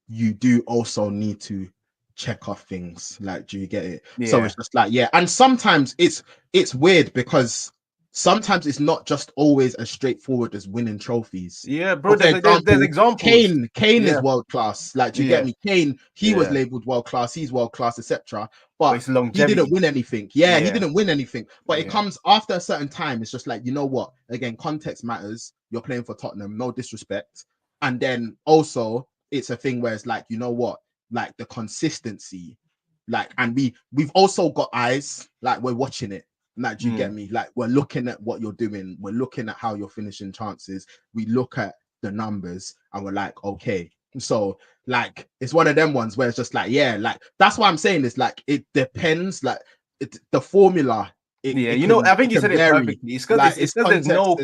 you do also need to check off things. Like, do you get it? So it's just like, and sometimes it's weird because sometimes it's not just always as straightforward as winning trophies. Yeah, bro. There's examples. Kane is world class. Like, do you get me? Kane, he was labeled world class. He's world class, etc. But he didn't win anything. He didn't win anything. But it comes after a certain time. It's just like, you know what? Again, context matters. You're playing for Tottenham. No disrespect. And then also, it's a thing where it's like, you know what? Like the consistency. Like, and we've also got eyes. Like, we're watching it. Like, do you get me? Like, we're looking at what you're doing. We're looking at how you're finishing chances. We look at the numbers and we're like, okay. So, like, it's one of them ones where it's just like, like, that's why I'm saying this. Like, it depends. Like, the formula. I think you said it perfectly. It's because like,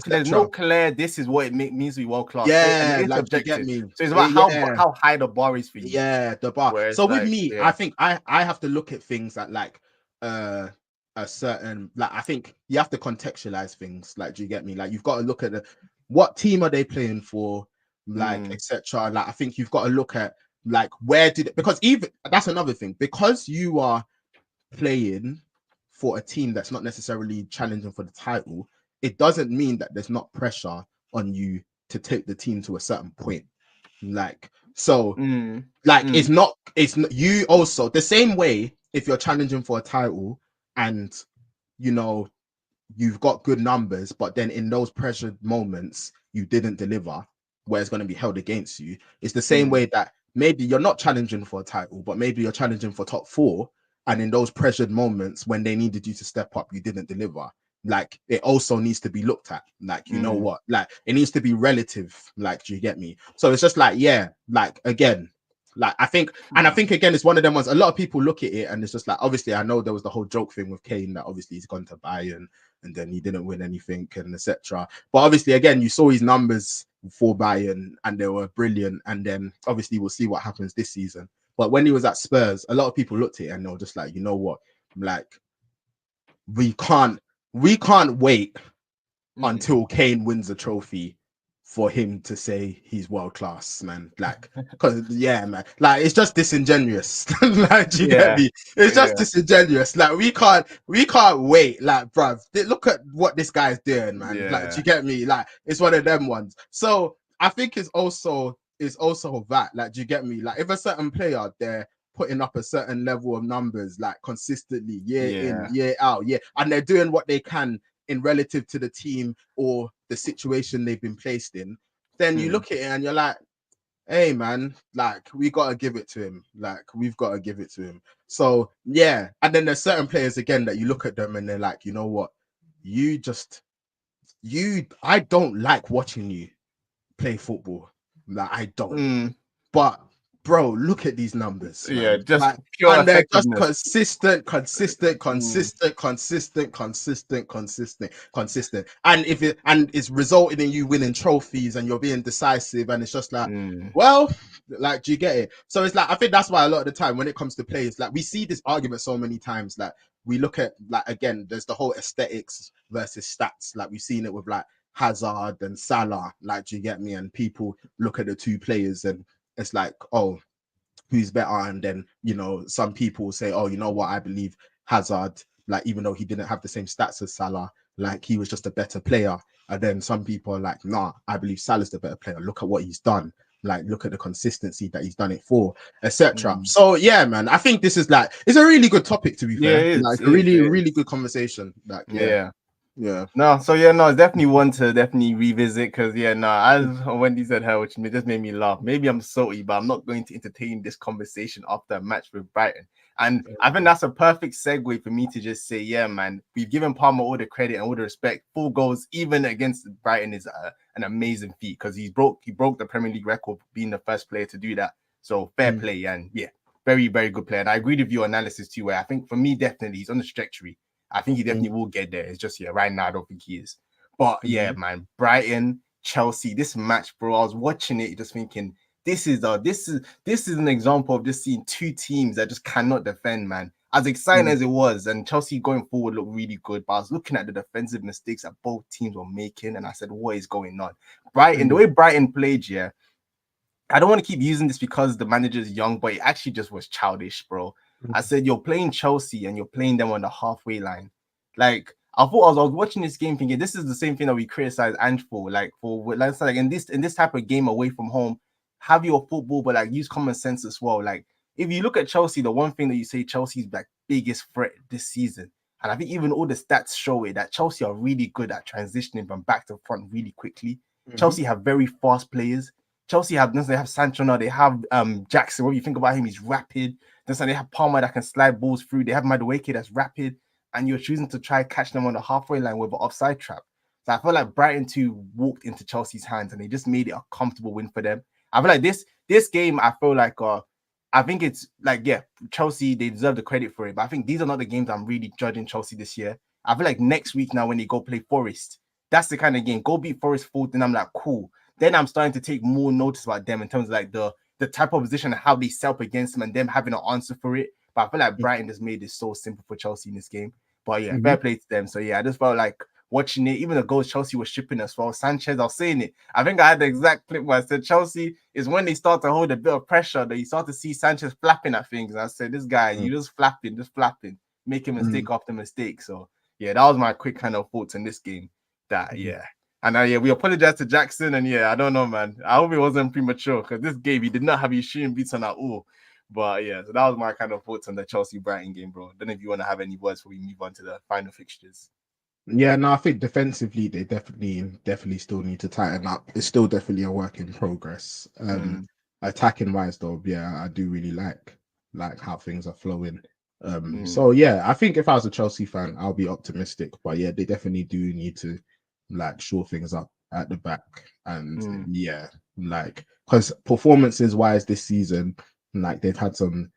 there's no clear, this is what it means to be world class. Yeah, it's like, objective. You get me? So it's about how high the bar is for you. Yeah, the bar. Whereas, so with me, I think I have to look at things that like a certain, like, I think you have to contextualize things. Like, do you get me? Like, you've got to look at what team are they playing for, like, etc. Like, I think you've got to look at like because even that's another thing, because you are playing for a team that's not necessarily challenging for the title, it doesn't mean that there's not pressure on you to take the team to a certain point. Like, so it's not you also the same way. If you're challenging for a title and you know you've got good numbers, but then in those pressured moments you didn't deliver, where it's going to be held against you. It's the same way that maybe you're not challenging for a title, but maybe you're challenging for top 4, and in those pressured moments when they needed you to step up, you didn't deliver. Like, it also needs to be looked at. Like, you know what? Like, it needs to be relative. Like, do you get me? So it's just like, like, again, like, I think again, it's one of them ones. A lot of people look at it and it's just like, obviously, I know there was the whole joke thing with Kane that obviously he's gone to Bayern and then he didn't win anything and etc. But obviously, again, you saw his numbers for Bayern and they were brilliant. And then obviously we'll see what happens this season. But when he was at Spurs, a lot of people looked at it and they were just like, you know what? Like, we can't wait until Kane wins a trophy for him to say he's world class, man. Like, cause yeah, man. Like, it's just disingenuous. Like, do you get me? It's just disingenuous. Like, we can't wait. Like, bruv, look at what this guy's doing, man. Like, do you get me? Like, it's one of them ones. So I think it's also that. Like, do you get me? Like, if a certain player they're putting up a certain level of numbers, like consistently, year in, year out, and they're doing what they can in relative to the team or the situation they've been placed in, then you look at it and you're like, hey man, like we gotta give it to him. Like we've got to give it to him. So yeah, and then there's certain players again that you look at them and they're like, you know what, I don't like watching you play football. Like I don't. But bro, look at these numbers. Yeah, man. just like, pure and they're just effectiveness. consistent. And it's resulting in you winning trophies and you're being decisive, and it's just like, well, like, do you get it? So it's like, I think that's why a lot of the time when it comes to players, like we see this argument so many times, like we look at, like, again, there's the whole aesthetics versus stats. Like we've seen it with like Hazard and Salah, like, do you get me? And people look at the two players and it's like, oh, who's better? And then, you know, some people say, oh, you know what, I believe Hazard, like, even though he didn't have the same stats as Salah, like he was just a better player. And then some people are like, nah, I believe Salah's the better player. Look at what he's done. Like, look at the consistency that he's done it for, etc. So yeah, man, I think this is like, it's a really good topic, to be fair. Like a really good conversation. Like, yeah. No, so yeah, no, it's definitely one to definitely revisit, because as Wendy said her, which just made me laugh. Maybe I'm salty, but I'm not going to entertain this conversation after a match with Brighton. And I think that's a perfect segue for me to just say, yeah, man, we've given Palmer all the credit and all the respect. 4 goals, even against Brighton, is an amazing feat, because he broke the Premier League record being the first player to do that. So fair play, and yeah, very, very good player. And I agree with your analysis too, where I think for me, definitely he's on the trajectory. I think he definitely will get there. It's just, right now I don't think he is. But yeah, man, Brighton, Chelsea, this match, bro, I was watching it just thinking, this is an example of just seeing two teams that just cannot defend, man. As exciting as it was, and Chelsea going forward looked really good, but I was looking at the defensive mistakes that both teams were making, and I said, what is going on? Brighton, the way Brighton played, I don't want to keep using this because the manager is young, but it actually just was childish, bro. I said, you're playing Chelsea and you're playing them on the halfway line. Like, I thought I was watching this game thinking, this is the same thing that we criticize Ange for. Like, in this type of game away from home, have your football, but like use common sense as well. Like, if you look at Chelsea, the one thing that you say Chelsea's like biggest threat this season, and I think even all the stats show it, that Chelsea are really good at transitioning from back to front really quickly. Chelsea have very fast players. Chelsea they have Sancho now, they have Jackson. What you think about him, he's rapid. Then they have Palmer that can slide balls through. They have Madueke that's rapid, and you're choosing to try catch them on the halfway line with an offside trap. So I feel like Brighton too walked into Chelsea's hands, and they just made it a comfortable win for them. I feel like this game, I feel like I think it's like, Chelsea, they deserve the credit for it, but I think these are not the games I'm really judging Chelsea this year. I feel like next week now when they go play Forest, that's the kind of game. Go beat Forest 4th, and I'm like, cool. Then I'm starting to take more notice about them in terms of like the type of position and how they set up against them and them having an answer for it. But I feel like Brighton just made it so simple for Chelsea in this game. But yeah, fair play to them. So yeah, I just felt like watching it, even the goals Chelsea was shipping as well. Sanchez, I was saying it. I think I had the exact clip where I said Chelsea is when they start to hold a bit of pressure that you start to see Sanchez flapping at things. And I said, this guy, you just flapping, making mistake after mistake. So yeah, that was my quick kind of thoughts on this game. And we apologize to Jackson, and I don't know, man. I hope it wasn't premature, because this game he did not have his shooting beats on at all. But yeah, so that was my kind of thoughts on the Chelsea Brighton game, bro. Don't know if you want to have any words before we move on to the final fixtures. Yeah, no, I think defensively they definitely still need to tighten up. It's still definitely a work in progress. Attacking wise though, I do really like how things are flowing. So yeah, I think if I was a Chelsea fan, I'll be optimistic. But yeah, they definitely do need to like shore things up at the back. And like, because performances wise this season, like they've had some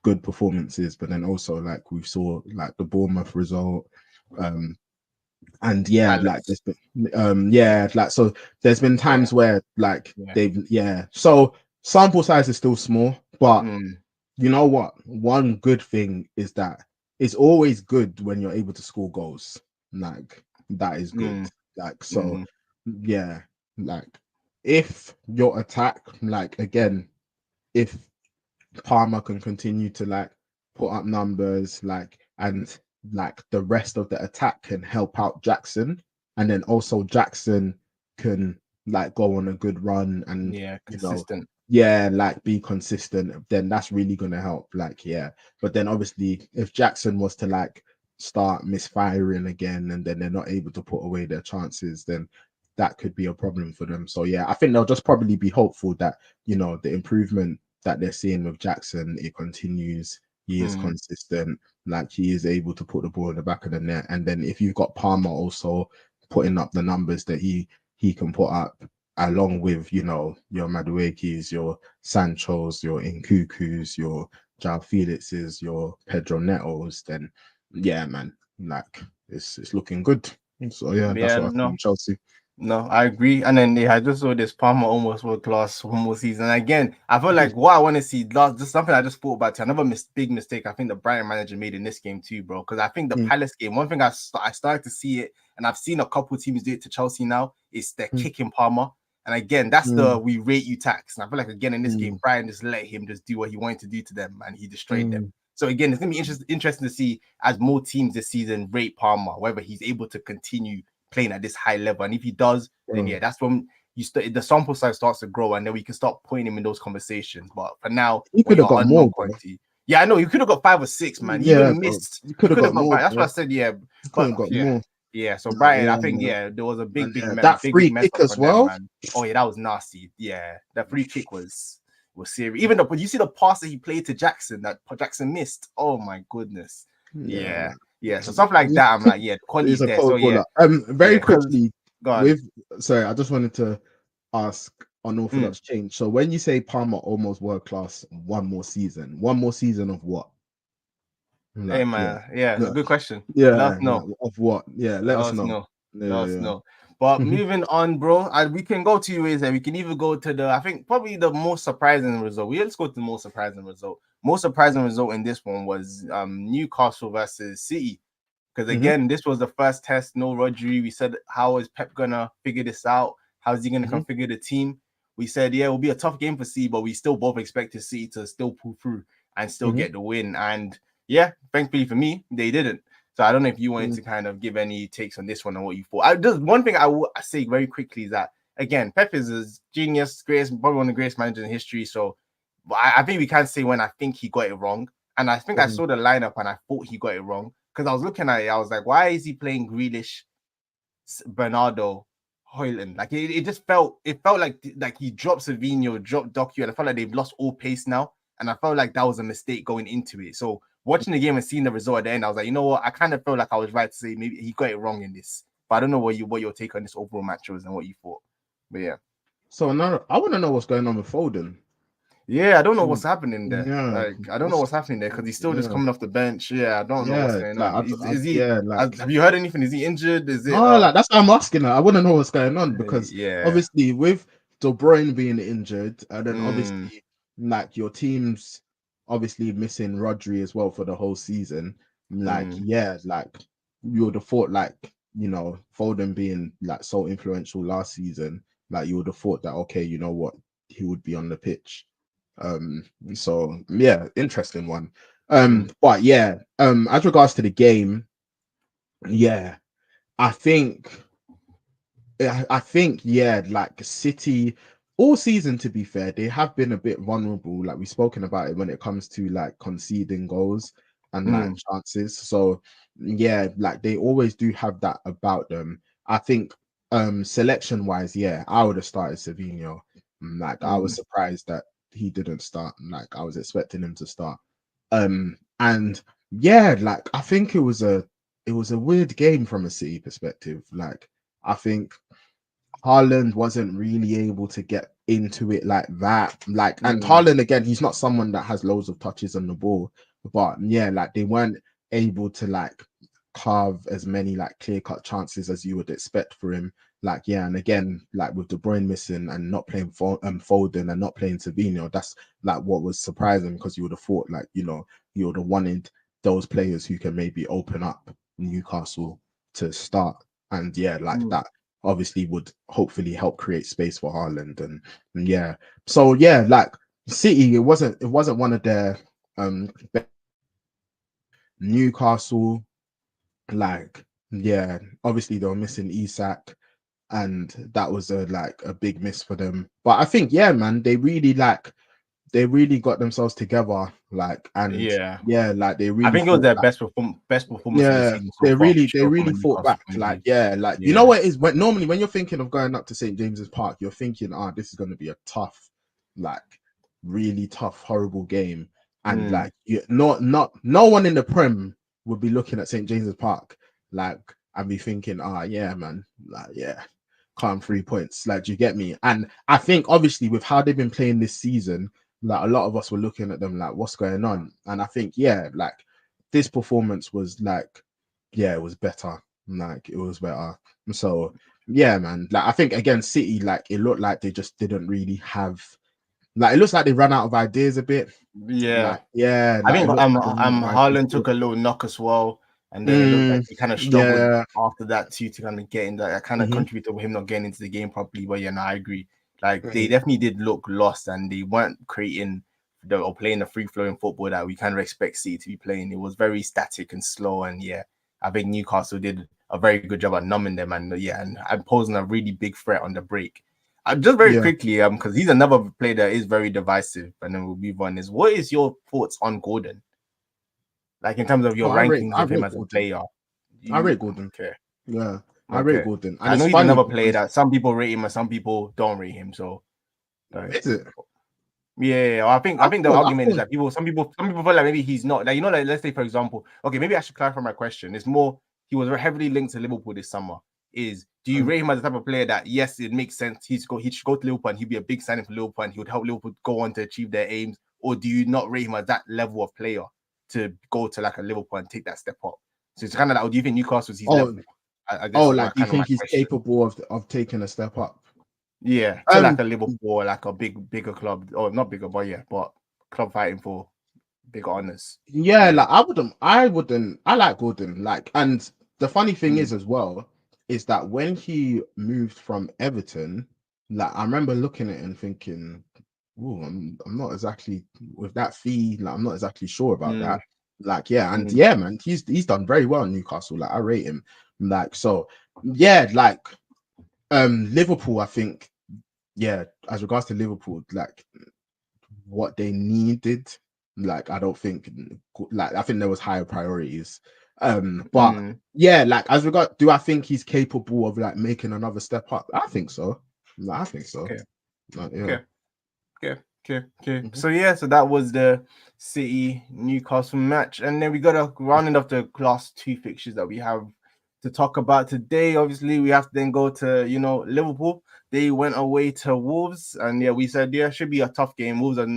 good performances, but then also like we saw like the Bournemouth result. And like there's been like, so there's been times where like they've so sample size is still small, but you know what, one good thing is that it's always good when you're able to score goals. Like that is good. Like, so like if your attack, like again, if Palmer can continue to like put up numbers, like, and like the rest of the attack can help out Jackson, and then also Jackson can like go on a good run and consistent. like be consistent, then that's really gonna help. Like, but then obviously if Jackson was to like start misfiring again and then they're not able to put away their chances, then that could be a problem for them. So I think they'll just probably be hopeful that the improvement that they're seeing with Jackson, it continues. He is consistent, like he is able to put the ball in the back of the net. And then if you've got Palmer also putting up the numbers that he can put up, along with your Maduekis, your Sanchos, your Nkukus, your João Felixes, your Pedro Netos, then man, like it's looking good. So that's what I think Chelsea. No, I agree. And then they had just saw this Palmer almost world class one more season. And again, I feel like what I want to see, just something I just thought about too. Another big mistake I think the Brighton manager made in this game too, bro. Because I think the Palace game, one thing I started to see it, and I've seen a couple of teams do it to Chelsea now, is they're kicking Palmer. And again, that's the we rate you tax. And I feel like again in this game, Brighton just let him just do what he wanted to do to them, and he destroyed them. So again, it's gonna be interesting to see as more teams this season rate Palmer, whether he's able to continue playing at this high level. And if he does, then that's when the sample size starts to grow, and then we can start putting him in those conversations. But for now, he could have got more quality. Yeah, I know you could have got 5 or 6, man. You even missed. You could have got more. That's what I said. Yeah, could have got more. Yeah, so Brighton, I think there was a big that free kick as well. Them, oh yeah, that was nasty. Yeah, that free kick was serious. Even you see the pass that he played to Jackson that Jackson missed. Oh my goodness. Yeah. So stuff like that, I'm like, quality there. So very quickly. Sorry, I just wanted to ask on Orthodox change. So when you say Palmer almost world class, one more season of what? Like, hey man, it's a good question. Let us know of what. Let us know. Let us know. But moving on, bro, we can go 2 ways, and we can either go to I think probably the most surprising result. Let's go to the most surprising result. Most surprising result in this one was Newcastle versus City. Because again, this was the first test, no Rodri. We said, how is Pep gonna figure this out? How is he gonna configure the team? We said, it will be a tough game for City, but we still both expected City to still pull through and still get the win. And thankfully for me, they didn't. So I don't know if you wanted to kind of give any takes on this one and what you thought. One thing I will say very quickly is that, again, Pep is a genius, probably one of the greatest managers in history. So I think we can't say when I think he got it wrong. And I think I saw the lineup and I thought he got it wrong. Because I was looking at it, I was like, why is he playing Grealish, Bernardo, Højlund? Like it just felt like he dropped Savinho, dropped Doku, and I felt like they've lost all pace now. And I felt like that was a mistake going into it. So watching the game and seeing the result at the end, I was like, you know what? I kind of felt like I was right to say maybe he got it wrong in this. But I don't know what your take on this overall match was and what you thought. But yeah. So now I want to know what's going on with Foden. Yeah, I don't know what's happening there. Like, I don't know what's happening there because he's still just coming off the bench. Yeah, I don't know what's going on. Is he? Have you heard anything? Is he injured? Is it? That's what I'm asking. I want to know what's going on because obviously with De Bruyne being injured, and then obviously like your team's obviously missing Rodri as well for the whole season. Like you would have thought Foden being like so influential last season, like you would have thought that you know what, he would be on the pitch. So interesting one. But as regards to the game, I think like City all season, to be fair, they have been a bit vulnerable. Like we've spoken about it when it comes to like conceding goals and like chances. So like they always do have that about them. I think selection wise, I would have started Savinho. Like I was surprised that he didn't start. Like I was expecting him to start. And like I think it was a weird game from a City perspective. Like I think Haaland wasn't really able to get into it like that. Like, and Haaland, again, he's not someone that has loads of touches on the ball, but like they weren't able to like carve as many like clear-cut chances as you would expect for him. Like, and again, like with De Bruyne missing and not playing Foden and not playing Savinho, that's like what was surprising, because you would have thought like, you would have wanted those players who can maybe open up Newcastle to start. And like obviously would hopefully help create space for Haaland. And yeah, so yeah, like City, it wasn't one of their Newcastle, like yeah, obviously they were missing Isak, and that was a big miss for them. But I think yeah, man, they really got themselves together, like, and Yeah. yeah, like they I really think it was fought their back. best performance of the Yeah, season so they far, for sure, from really a fought Newcastle back. point of Like, view. like you know Yeah. what it is when normally when you're thinking of going up to St. James's Park, you're thinking, this is going to be a tough, like, really tough, horrible game, and like, no one in the Prem would be looking at St. James's Park, like, and be thinking, yeah, man, like, yeah, calm 3 points, like, do you get me? And I think obviously with how they've been playing this season, like, a lot of us were looking at them like, what's going on? And I think, yeah, like, this performance was like, yeah, it was better. Like, it was better. So yeah, man. Like, I think against City, like, it looked like they just didn't really have, like, it looks like they ran out of ideas a bit. Yeah. Like, yeah, I like, it think looks like they ran out of ideas. Haaland took a little knock as well, and then it looked like he kind of struggled Yeah. after that too to kind of get in that kind of contributed with him not getting into the game properly. But yeah, no, I agree. Like, they definitely did look lost, and they weren't creating or playing the free flowing football that we kind of expect City to be playing. It was very static and slow, and yeah, I think Newcastle did a very good job at numbing them, and yeah, and posing a really big threat on the break. Just very quickly, because he's another player that is very divisive, and then we'll move on. What is your thoughts on Gordon? Like, in terms of your rankings of him as a player? I rate Gordon. Okay. Yeah, I rate Gordon. And I know it's he's funny another player that some people rate him and some people don't rate him. So, is it? Yeah, I think the argument is that some people feel like maybe he's not. Like, like, let's say, for example, okay, maybe I should clarify my question. It's more, he was heavily linked to Liverpool this summer. Do you rate him as the type of player that, yes, it makes sense, he should go to Liverpool and he'd be a big signing for Liverpool and he would help Liverpool go on to achieve their aims? Or do you not rate him as that level of player to go to like a Liverpool and take that step up? So it's kind of like, do you think Newcastle's his level? I guess like, do you think he's capable of taking a step up? Yeah, to like a Liverpool, like a bigger club, or not bigger, but yeah, but club fighting for bigger honors. Yeah, like, I like Gordon. Like, and the funny thing is as well, is that when he moved from Everton, like, I remember looking at it and thinking, oh, I'm not exactly with that fee, like, I'm not exactly sure about that. Like, yeah, and yeah, man, he's done very well in Newcastle. Like, I rate him. Like, so yeah, like, Liverpool, I think, yeah, as regards to Liverpool, like, what they needed, like, I don't think, like, I think there was higher priorities. But yeah, like, as regard, do I think he's capable of like making another step up? I think so. Like, I think so. Okay. Like, yeah. Okay. So yeah, so that was the City Newcastle match, and then we got to rounding off the last two fixtures that we have to talk about today. Obviously, we have to then go to Liverpool. They went away to Wolves, and yeah, we said should be a tough game. Wolves are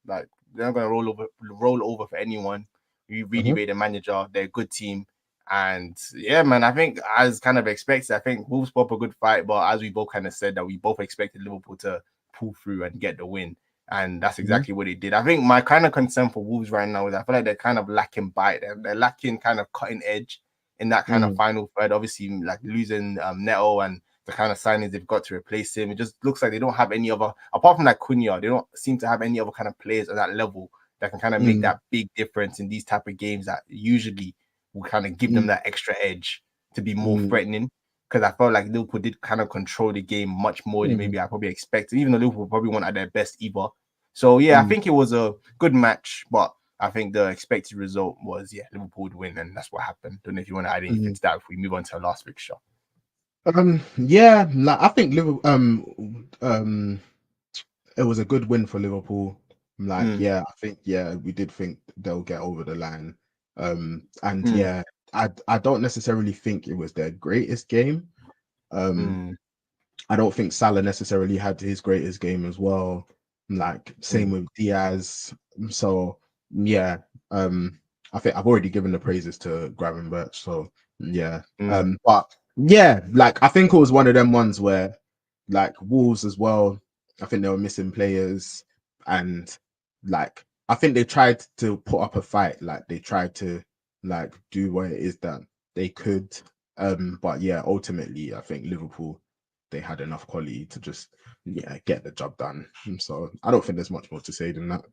like, they're not gonna roll over for anyone. We really rate the manager. They're a good team, and yeah, man, I think as kind of expected, I think Wolves put up a good fight, but as we both kind of said that we both expected Liverpool to pull through and get the win. And that's exactly what they did. I think my kind of concern for Wolves right now is I feel like they're kind of lacking bite. They're lacking kind of cutting edge in that kind of final third. Obviously, like losing Neto and the kind of signings they've got to replace him. It just looks like they don't have any other, apart from like Cunha, they don't seem to have any other kind of players at that level that can kind of make that big difference in these type of games that usually will kind of give them that extra edge to be more threatening. Because I felt like Liverpool did kind of control the game much more than maybe I probably expected, even though Liverpool probably weren't at their best either. So yeah, I think it was a good match, but I think the expected result was Liverpool would win, and that's what happened. Don't know if you want to add anything to that if we move on to our last fixture. Yeah, like, I think Liverpool, it was a good win for Liverpool. Like, yeah, I think, yeah, we did think they'll get over the line. And yeah, I don't necessarily think it was their greatest game. I don't think Salah necessarily had his greatest game as well. Like, same with Diaz. So yeah, I think I've already given the praises to Gravenberch. So yeah, but yeah, like, I think it was one of them ones where, like, Wolves as well, I think they were missing players, and like, I think they tried to put up a fight. Like, they tried to like do what it is that they could. But yeah, ultimately, I think Liverpool they had enough quality to just get the job done. So I don't think there's much more to say than that.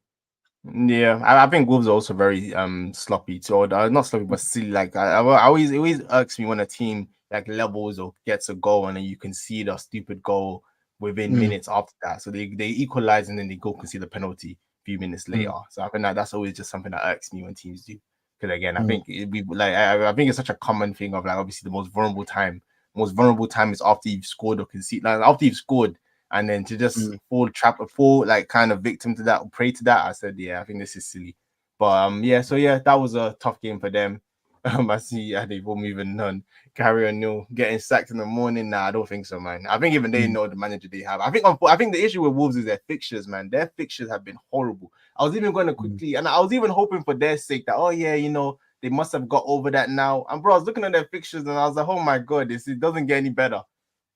Yeah, I think Wolves are also very sloppy too. Or not sloppy, but silly. Like I always, it always irks me when a team like levels or gets a goal and then you can see the stupid goal within minutes after that. So they equalize and then they go concede the penalty a few minutes later. So I think that's always just something that irks me when teams do. Because again, I think it'd be like I think it's such a common thing of like obviously the most vulnerable time is after you've scored or concede. Like after you've scored. And then to just fall like kind of victim to that, prey to that, I said, yeah, I think this is silly. But that was a tough game for them. I see they've all moving on. Carry on, no, getting sacked in the morning. Nah, I don't think so, man. I think even they know the manager they have. I think the issue with Wolves is their fixtures, man. Their fixtures have been horrible. I was even going to quickly, and I was even hoping for their sake that, they must have got over that now. And bro, I was looking at their fixtures and I was like, oh my god, it doesn't get any better.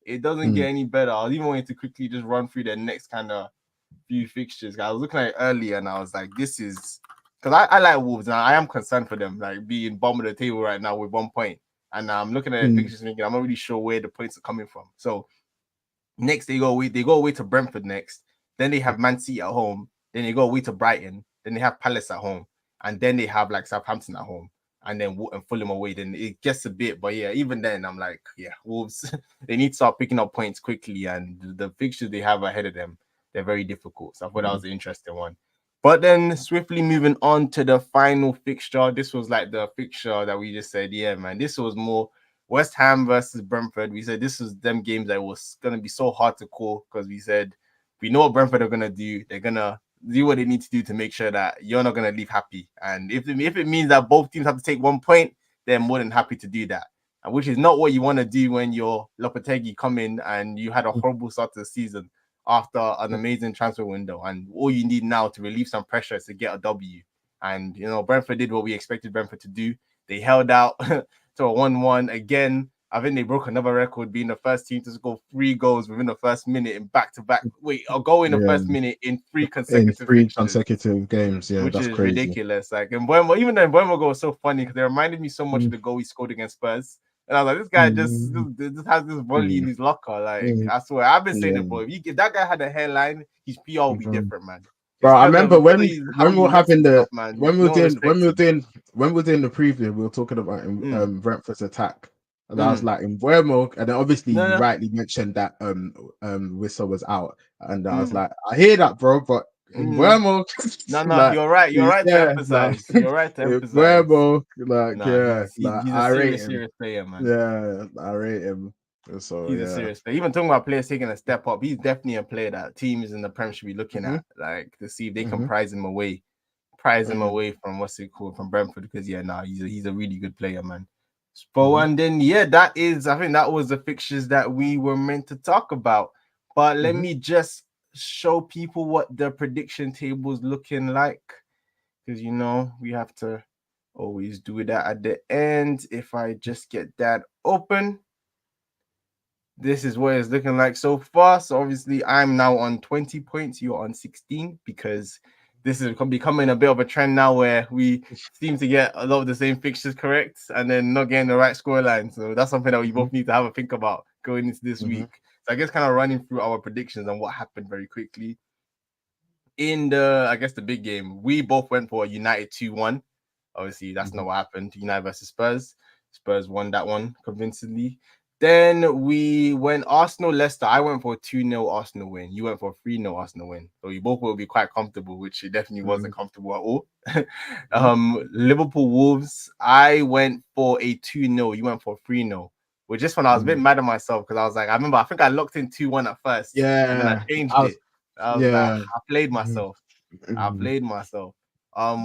It doesn't get any better. I was even wanting to quickly just run through their next kind of few fixtures. I was looking at it earlier and I was like, this is because I like Wolves and I am concerned for them, like being bottom of the table right now with 1 point. And I'm looking at their fixtures thinking I'm not really sure where the points are coming from. So next they go away to Brentford next. Then they have Man City at home. Then they go away to Brighton. Then they have Palace at home. And then they have like Southampton at home. And then Fulham away, then it gets a bit. But yeah, even then, I'm like, yeah, Wolves, they need to start picking up points quickly. And the fixtures they have ahead of them, they're very difficult. So I thought that was an interesting one. But then swiftly moving on to the final fixture. This was like the fixture that we just said, yeah, man, this was more West Ham versus Brentford. We said this was them games that was going to be so hard to call because we said we know what Brentford are going to do. They're going to do what they need to do to make sure that you're not going to leave happy. And if it means that both teams have to take 1 point, they're more than happy to do that. And which is not what you want to do when you're Lopetegui come in and you had a horrible start to the season after an amazing transfer window. And all you need now to relieve some pressure is to get a W. And, Brentford did what we expected Brentford to do. They held out to a 1-1 again. I think they broke another record being the first team to score 3 goals within the first minute in back-to-back. I'll go in the first minute in 3 consecutive games. Yeah, which that's is crazy. ridiculous. Like, and Mbeumo, even then, Mbeumo goal was so funny because they reminded me so much of the goal he scored against Spurs. And I was like, this guy just has this volley in his locker. Like, I swear, I've been saying it, boy. If that guy had a hairline, his PR would be different, man. Bro, I remember when we were having the when we were doing the preview, we were talking about Brentford's attack. And I was like, in Mbeumo, and then obviously you rightly mentioned that Whistle was out, and I was like, I hear that, bro, but in Mbeumo, like, you're right to emphasize. You're right to emphasize. Mbeumo, he's a serious player, man. Yeah, I rate him. So he's a serious player. Even talking about players taking a step up, he's definitely a player that teams in the Prem should be looking at, like to see if they can prize him away from from Brentford, because he's a really good player, man. And then I think that was the fixtures that we were meant to talk about. But let me just show people what the prediction table is looking like, because we have to always do that at the end. If I just get that open, this is what it's looking like so far. So obviously I'm now on 20 points, you're on 16, because this is becoming a bit of a trend now where we seem to get a lot of the same fixtures correct and then not getting the right scoreline. So that's something that we both need to have a think about going into this week. So I guess kind of running through our predictions and what happened very quickly. In the big game, we both went for a United 2-1. Obviously, that's not what happened. United versus Spurs. Spurs won that one convincingly. Then we went Arsenal-Leicester. I went for a 2-0 Arsenal win. You went for a 3-0 Arsenal win. So we both will be quite comfortable, which it definitely wasn't comfortable at all. Liverpool-Wolves. I went for a 2-0. You went for a 3-0. Which this one, I was a bit mad at myself because I was like, I think I locked in 2-1 at first. Yeah. And then I changed it. I was like, I played myself.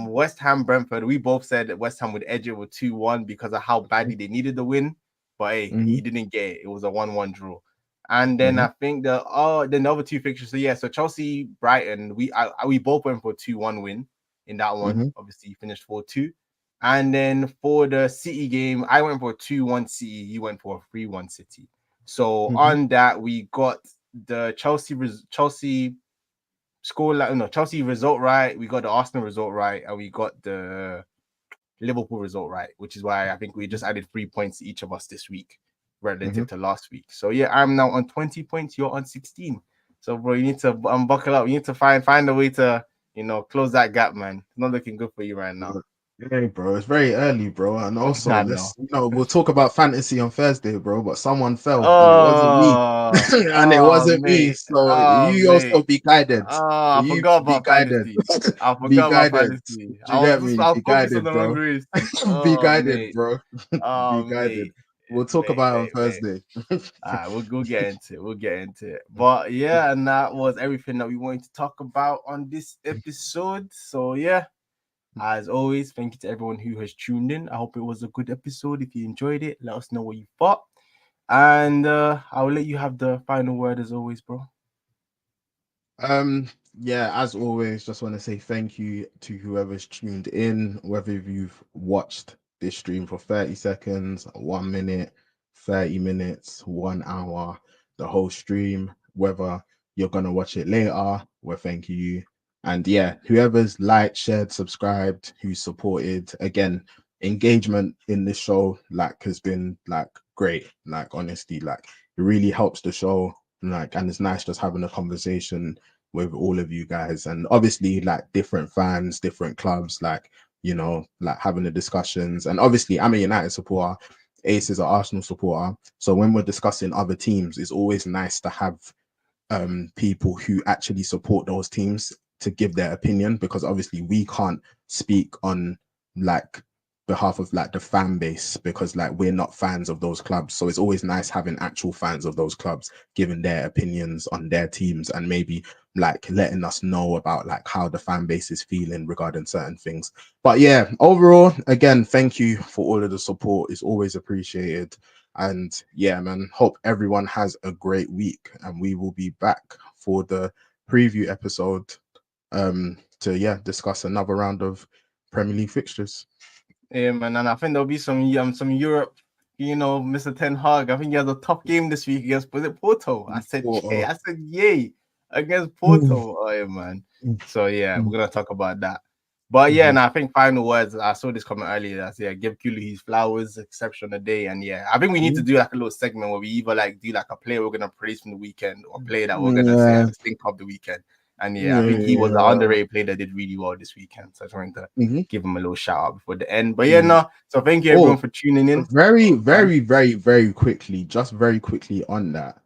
West Ham-Brentford. We both said that West Ham would edge it with 2-1 because of how badly they needed the win. But hey, he didn't get it. It was a 1-1 draw. And then I think the other two fixtures. So Chelsea, Brighton, we both went for a 2-1 win in that one. Obviously, finished 4-2. And then for the City game, I went for a 2-1 City. You went for a 3-1 City. So on that, we got the Chelsea result right. We got the Arsenal result right, and we got the Liverpool result right, which is why I think we just added 3 points to each of us this week. relative to last week. So yeah, I'm now on 20 points. You're on 16. So bro, you need to buckle up. You need to find a way to close that gap, man. It's not looking good for you right now. Hey, bro, it's very early, bro. And also, I we'll talk about fantasy on Thursday, bro. But someone fell, and it wasn't me. And it wasn't me. So you also be guided. I forgot about fantasy. I Be forgot about guided. fantasy. Do you I get was me? Be focused on guided, the bro. wrong race. Be guided, Mate. bro. Be guided. We'll talk about it on Thursday. We'll get into it. We'll get into it. But yeah, and that was everything that we wanted to talk about on this episode. So yeah, as always, thank you to everyone who has tuned in. I hope it was a good episode. If you enjoyed it, let us know what you thought. And I'll let you have the final word as always, bro. Yeah, as always, just want to say thank you to whoever's tuned in, whether you've watched this stream for 30 seconds, 1 minute, 30 minutes, 1 hour, the whole stream, whether you're gonna watch it later, we're thanking you. And yeah, whoever's liked, shared, subscribed, who supported, again, engagement in this show has been great. Honestly, it really helps the show. And it's nice just having a conversation with all of you guys, and obviously different fans, different clubs, having the discussions. And obviously I'm a United supporter, Ace is an Arsenal supporter, so when we're discussing other teams, it's always nice to have people who actually support those teams to give their opinion, because obviously we can't speak on behalf of the fan base, because we're not fans of those clubs. So it's always nice having actual fans of those clubs giving their opinions on their teams, and maybe letting us know about how the fan base is feeling regarding certain things. But yeah, overall, again, thank you for all of the support. It's always appreciated. And yeah, man, hope everyone has a great week, and we will be back for the preview episode to discuss another round of Premier League fixtures. Yeah, man, and I think there'll be some Europe, Mr. Ten Hag. I think he has a tough game this week against Porto. I said yay against Porto. Oh yeah, man. So yeah, we're gonna talk about that. But yeah, and I think final words. I saw this comment earlier. That's give Kulu his flowers, exception of the day. And yeah, I think we need to do a little segment where we either do a player we're gonna praise from the weekend, or a player that we're gonna say the stink of the weekend. And yeah, I think he was an underrated player that did really well this weekend. So I just wanted to give him a little shout out before the end. But yeah, so thank you everyone for tuning in. Very, very, very, very quickly, just very quickly on that.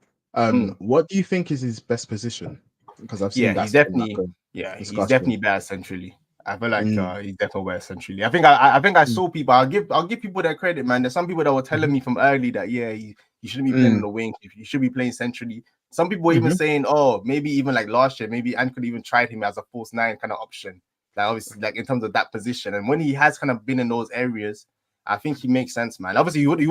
What do you think is his best position? Because I've seen he's definitely better centrally. I feel like he's definitely better centrally. I think I saw people. I'll give people that credit, man. There's some people that were telling me from early that you shouldn't be playing on the wing. You should be playing centrally. Some people were even saying, maybe even last year, maybe Ant could even tried him as a false 9 kind of option. Obviously, in terms of that position. And when he has kind of been in those areas, I think he makes sense, man. Obviously, you wouldn't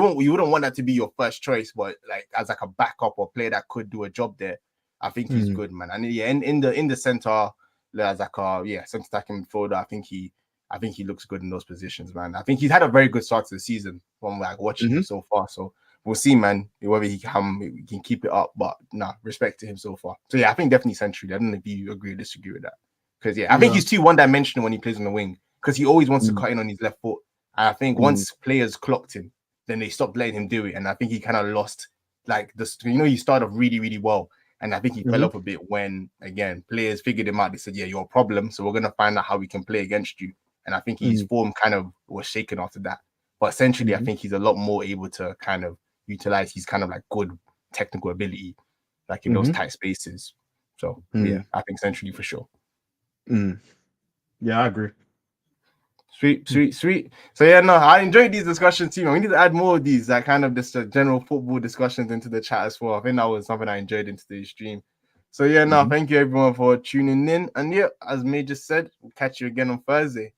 want that to be your first choice, but as a backup or player that could do a job there, I think he's good, man. And yeah, in the center, as center attacking midfielder, I think he looks good in those positions, man. I think he's had a very good start to the season from watching him so far. So we'll see, man, whether he can keep it up. But respect to him so far. So yeah, I think definitely centrally. I don't know if you agree or disagree with that. Because I think he's too one-dimensional when he plays on the wing, because he always wants to cut in on his left foot. And I think once players clocked him, then they stopped letting him do it. And I think he kind of lost he started off really, really well. And I think he fell off a bit when, again, players figured him out. They said, you're a problem. So we're going to find out how we can play against you. And I think his form kind of was shaken after that. But essentially, I think he's a lot more able to kind of utilize his kind of good technical ability, in those tight spaces. So, yeah, I think centrally for sure. Yeah, I agree. Sweet. So yeah, I enjoyed these discussions too. We need to add more of these, kind of just general football discussions into the chat as well. I think that was something I enjoyed into the stream. So yeah, thank you everyone for tuning in. And yeah, as May just said, we'll catch you again on Thursday.